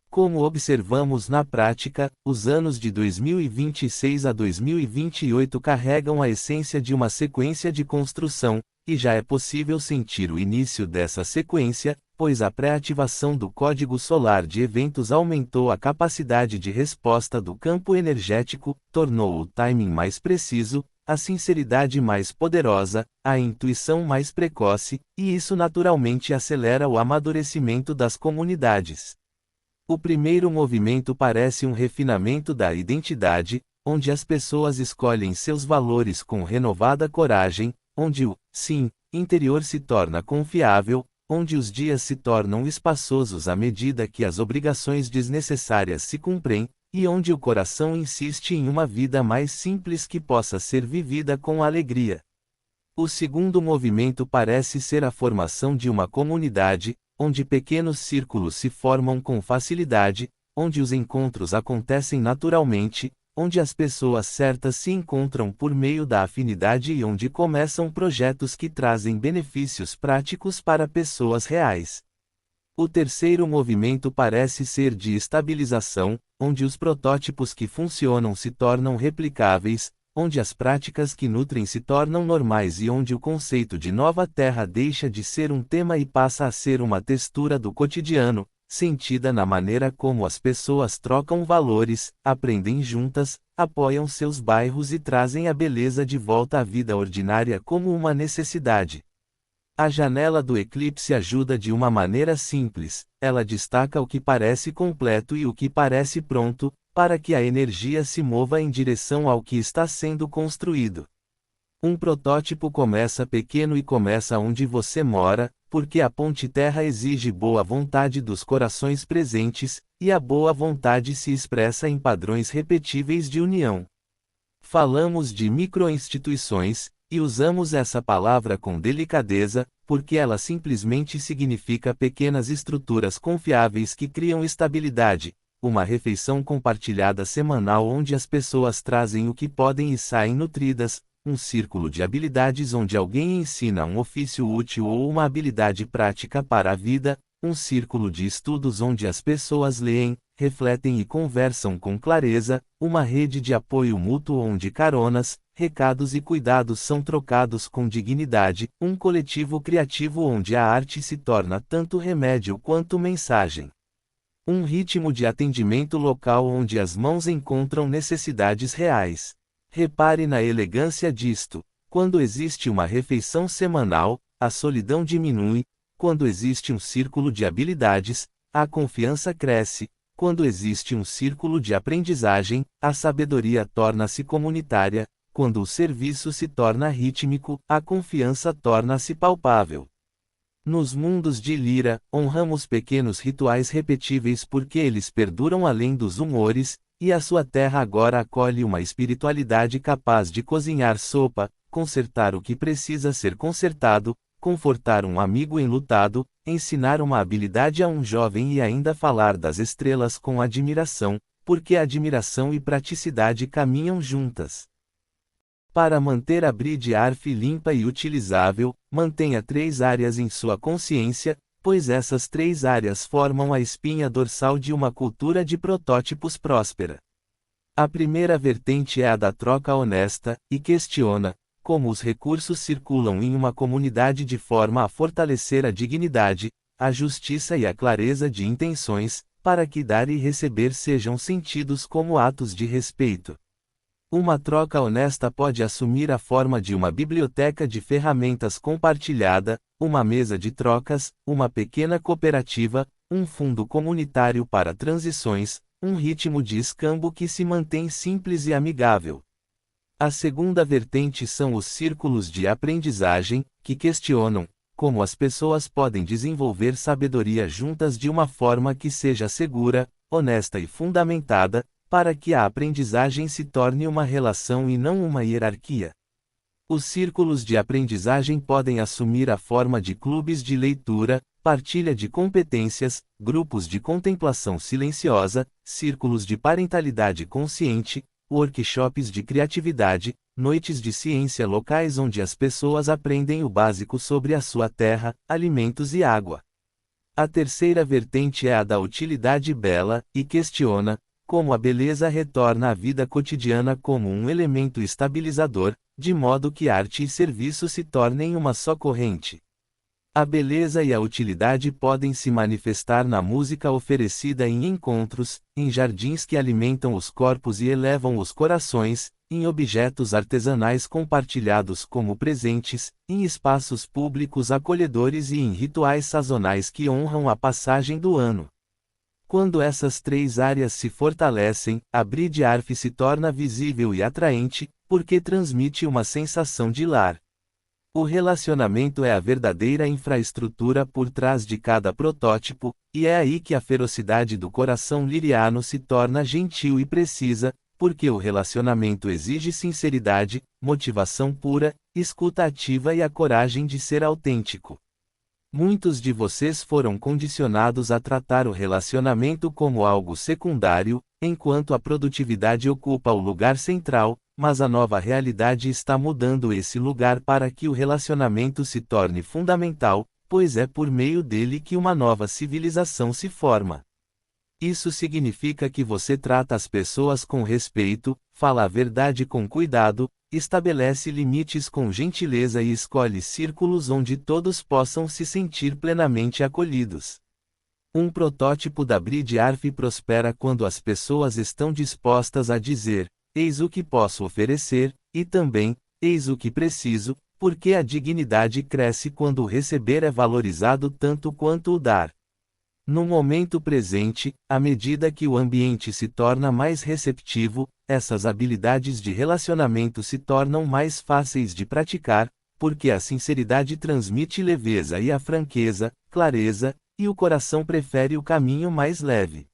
Como observamos na prática, os anos de 2026 a 2028 carregam a essência de uma sequência de construção, e já é possível sentir o início dessa sequência, pois a pré-ativação do código solar de eventos aumentou a capacidade de resposta do campo energético, tornou o timing mais preciso, a sinceridade mais poderosa, a intuição mais precoce, e isso naturalmente acelera o amadurecimento das comunidades. O primeiro movimento parece um refinamento da identidade, onde as pessoas escolhem seus valores com renovada coragem, onde o sim interior se torna confiável, onde os dias se tornam espaçosos à medida que as obrigações desnecessárias se cumprem, e onde o coração insiste em uma vida mais simples que possa ser vivida com alegria. O segundo movimento parece ser a formação de uma comunidade, onde pequenos círculos se formam com facilidade, onde os encontros acontecem naturalmente, onde as pessoas certas se encontram por meio da afinidade e onde começam projetos que trazem benefícios práticos para pessoas reais. O terceiro movimento parece ser de estabilização, onde os protótipos que funcionam se tornam replicáveis, onde as práticas que nutrem se tornam normais e onde o conceito de nova terra deixa de ser um tema e passa a ser uma textura do cotidiano, sentida na maneira como as pessoas trocam valores, aprendem juntas, apoiam seus bairros e trazem a beleza de volta à vida ordinária como uma necessidade. A janela do eclipse ajuda de uma maneira simples, ela destaca o que parece completo e o que parece pronto, para que a energia se mova em direção ao que está sendo construído. Um protótipo começa pequeno e começa onde você mora, porque a ponte terra exige boa vontade dos corações presentes, e a boa vontade se expressa em padrões repetíveis de união. Falamos de microinstituições, e usamos essa palavra com delicadeza, porque ela simplesmente significa pequenas estruturas confiáveis que criam estabilidade. Uma refeição compartilhada semanal onde as pessoas trazem o que podem e saem nutridas, um círculo de habilidades onde alguém ensina um ofício útil ou uma habilidade prática para a vida, um círculo de estudos onde as pessoas leem, refletem e conversam com clareza, uma rede de apoio mútuo onde caronas, recados e cuidados são trocados com dignidade, um coletivo criativo onde a arte se torna tanto remédio quanto mensagem. Um ritmo de atendimento local onde as mãos encontram necessidades reais. Repare na elegância disto. Quando existe uma refeição semanal, a solidão diminui. Quando existe um círculo de habilidades, a confiança cresce. Quando existe um círculo de aprendizagem, a sabedoria torna-se comunitária. Quando o serviço se torna rítmico, a confiança torna-se palpável. Nos mundos de Lira, honramos pequenos rituais repetíveis porque eles perduram além dos humores, e a sua terra agora acolhe uma espiritualidade capaz de cozinhar sopa, consertar o que precisa ser consertado, confortar um amigo enlutado, ensinar uma habilidade a um jovem e ainda falar das estrelas com admiração, porque admiração e praticidade caminham juntas. Para manter a Bridge ARF limpa e utilizável, mantenha 3 áreas em sua consciência, pois essas 3 áreas formam a espinha dorsal de uma cultura de protótipos próspera. A primeira vertente é a da troca honesta, e questiona como os recursos circulam em uma comunidade de forma a fortalecer a dignidade, a justiça e a clareza de intenções, para que dar e receber sejam sentidos como atos de respeito. Uma troca honesta pode assumir a forma de uma biblioteca de ferramentas compartilhada, uma mesa de trocas, uma pequena cooperativa, um fundo comunitário para transições, um ritmo de escambo que se mantém simples e amigável. A segunda vertente são os círculos de aprendizagem, que questionam como as pessoas podem desenvolver sabedoria juntas de uma forma que seja segura, honesta e fundamentada, para que a aprendizagem se torne uma relação e não uma hierarquia. Os círculos de aprendizagem podem assumir a forma de clubes de leitura, partilha de competências, grupos de contemplação silenciosa, círculos de parentalidade consciente, workshops de criatividade, noites de ciência locais onde as pessoas aprendem o básico sobre a sua terra, alimentos e água. A terceira vertente é a da utilidade bela, e questiona como a beleza retorna à vida cotidiana como um elemento estabilizador, de modo que arte e serviço se tornem uma só corrente. A beleza e a utilidade podem se manifestar na música oferecida em encontros, em jardins que alimentam os corpos e elevam os corações, em objetos artesanais compartilhados como presentes, em espaços públicos acolhedores e em rituais sazonais que honram a passagem do ano. Quando essas três áreas se fortalecem, a Bride Arf se torna visível e atraente, porque transmite uma sensação de lar. O relacionamento é a verdadeira infraestrutura por trás de cada protótipo, e é aí que a ferocidade do coração liriano se torna gentil e precisa, porque o relacionamento exige sinceridade, motivação pura, escuta ativa e a coragem de ser autêntico. Muitos de vocês foram condicionados a tratar o relacionamento como algo secundário, enquanto a produtividade ocupa o lugar central, mas a nova realidade está mudando esse lugar para que o relacionamento se torne fundamental, pois é por meio dele que uma nova civilização se forma. Isso significa que você trata as pessoas com respeito, fala a verdade com cuidado, estabelece limites com gentileza e escolhe círculos onde todos possam se sentir plenamente acolhidos. Um protótipo da Bride Arf prospera quando as pessoas estão dispostas a dizer: eis o que posso oferecer, e também, eis o que preciso, porque a dignidade cresce quando o receber é valorizado tanto quanto o dar. No momento presente, à medida que o ambiente se torna mais receptivo, essas habilidades de relacionamento se tornam mais fáceis de praticar, porque a sinceridade transmite leveza e a franqueza, clareza, e o coração prefere o caminho mais leve.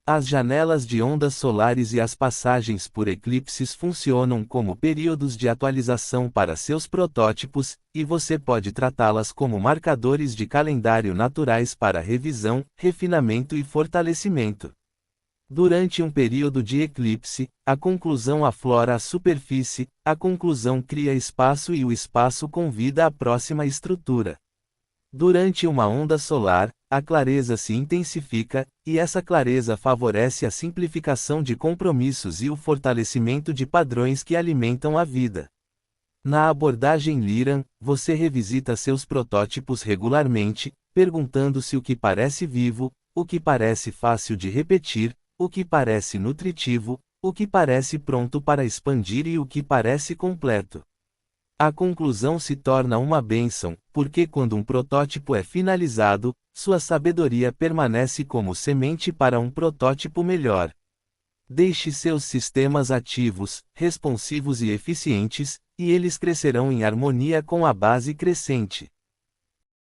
As janelas de ondas solares e as passagens por eclipses funcionam como períodos de atualização para seus protótipos, e você pode tratá-las como marcadores de calendário naturais para revisão, refinamento e fortalecimento. Durante um período de eclipse, a conclusão aflora a superfície, a conclusão cria espaço e o espaço convida a próxima estrutura. Durante uma onda solar, a clareza se intensifica, e essa clareza favorece a simplificação de compromissos e o fortalecimento de padrões que alimentam a vida. Na abordagem Liran, você revisita seus protótipos regularmente, perguntando se o que parece vivo, o que parece fácil de repetir, o que parece nutritivo, o que parece pronto para expandir e o que parece completo. A conclusão se torna uma bênção, porque quando um protótipo é finalizado, sua sabedoria permanece como semente para um protótipo melhor. Deixe seus sistemas ativos, responsivos e eficientes, e eles crescerão em harmonia com a base crescente.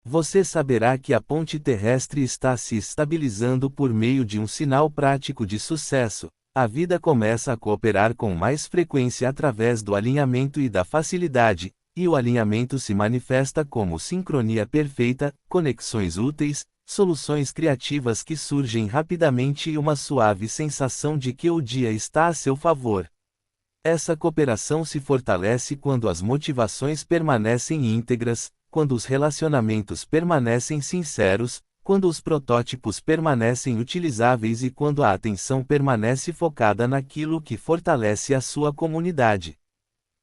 Você saberá que a ponte terrestre está se estabilizando por meio de um sinal prático de sucesso. A vida começa a cooperar com mais frequência através do alinhamento e da facilidade, e o alinhamento se manifesta como sincronia perfeita, conexões úteis, soluções criativas que surgem rapidamente e uma suave sensação de que o dia está a seu favor. Essa cooperação se fortalece quando as motivações permanecem íntegras, quando os relacionamentos permanecem sinceros, quando os protótipos permanecem utilizáveis e quando a atenção permanece focada naquilo que fortalece a sua comunidade.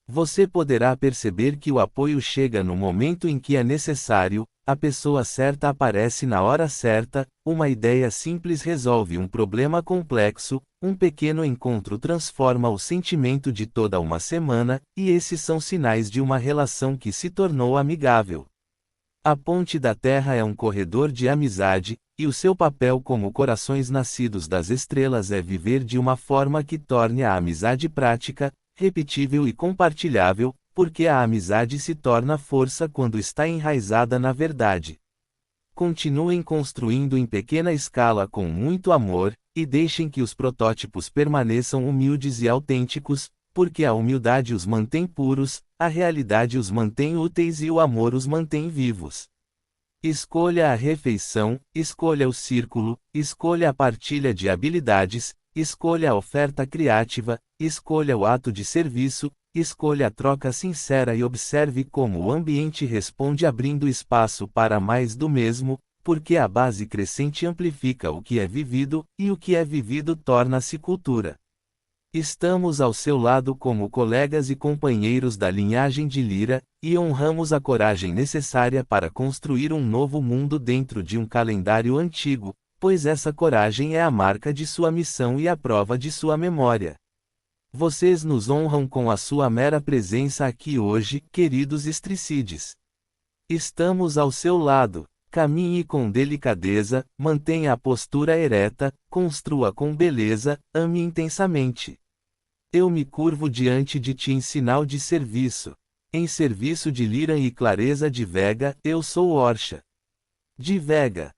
Você poderá perceber que o apoio chega no momento em que é necessário, a pessoa certa aparece na hora certa, uma ideia simples resolve um problema complexo, um pequeno encontro transforma o sentimento de toda uma semana, e esses são sinais de uma relação que se tornou amigável. A ponte da Terra é um corredor de amizade, e o seu papel como corações nascidos das estrelas é viver de uma forma que torne a amizade prática, repetível e compartilhável, porque a amizade se torna força quando está enraizada na verdade. Continuem construindo em pequena escala com muito amor, e deixem que os protótipos permaneçam humildes e autênticos, porque a humildade os mantém puros, a realidade os mantém úteis e o amor os mantém vivos. Escolha a refeição, escolha o círculo, escolha a partilha de habilidades, escolha a oferta criativa, escolha o ato de serviço, escolha a troca sincera e observe como o ambiente responde abrindo espaço para mais do mesmo, porque a base crescente amplifica o que é vivido, e o que é vivido torna-se cultura. Estamos ao seu lado como colegas e companheiros da linhagem de Lyra, e honramos a coragem necessária para construir um novo mundo dentro de um calendário antigo, pois essa coragem é a marca de sua missão e a prova de sua memória. Vocês nos honram com a sua mera presença aqui hoje, queridos Estricides. Estamos ao seu lado. Caminhe com delicadeza, mantenha a postura ereta, construa com beleza, ame intensamente. Eu me curvo diante de ti em sinal de serviço. Em serviço de Lyra e clareza de Vega, eu sou Orcha. De Vega.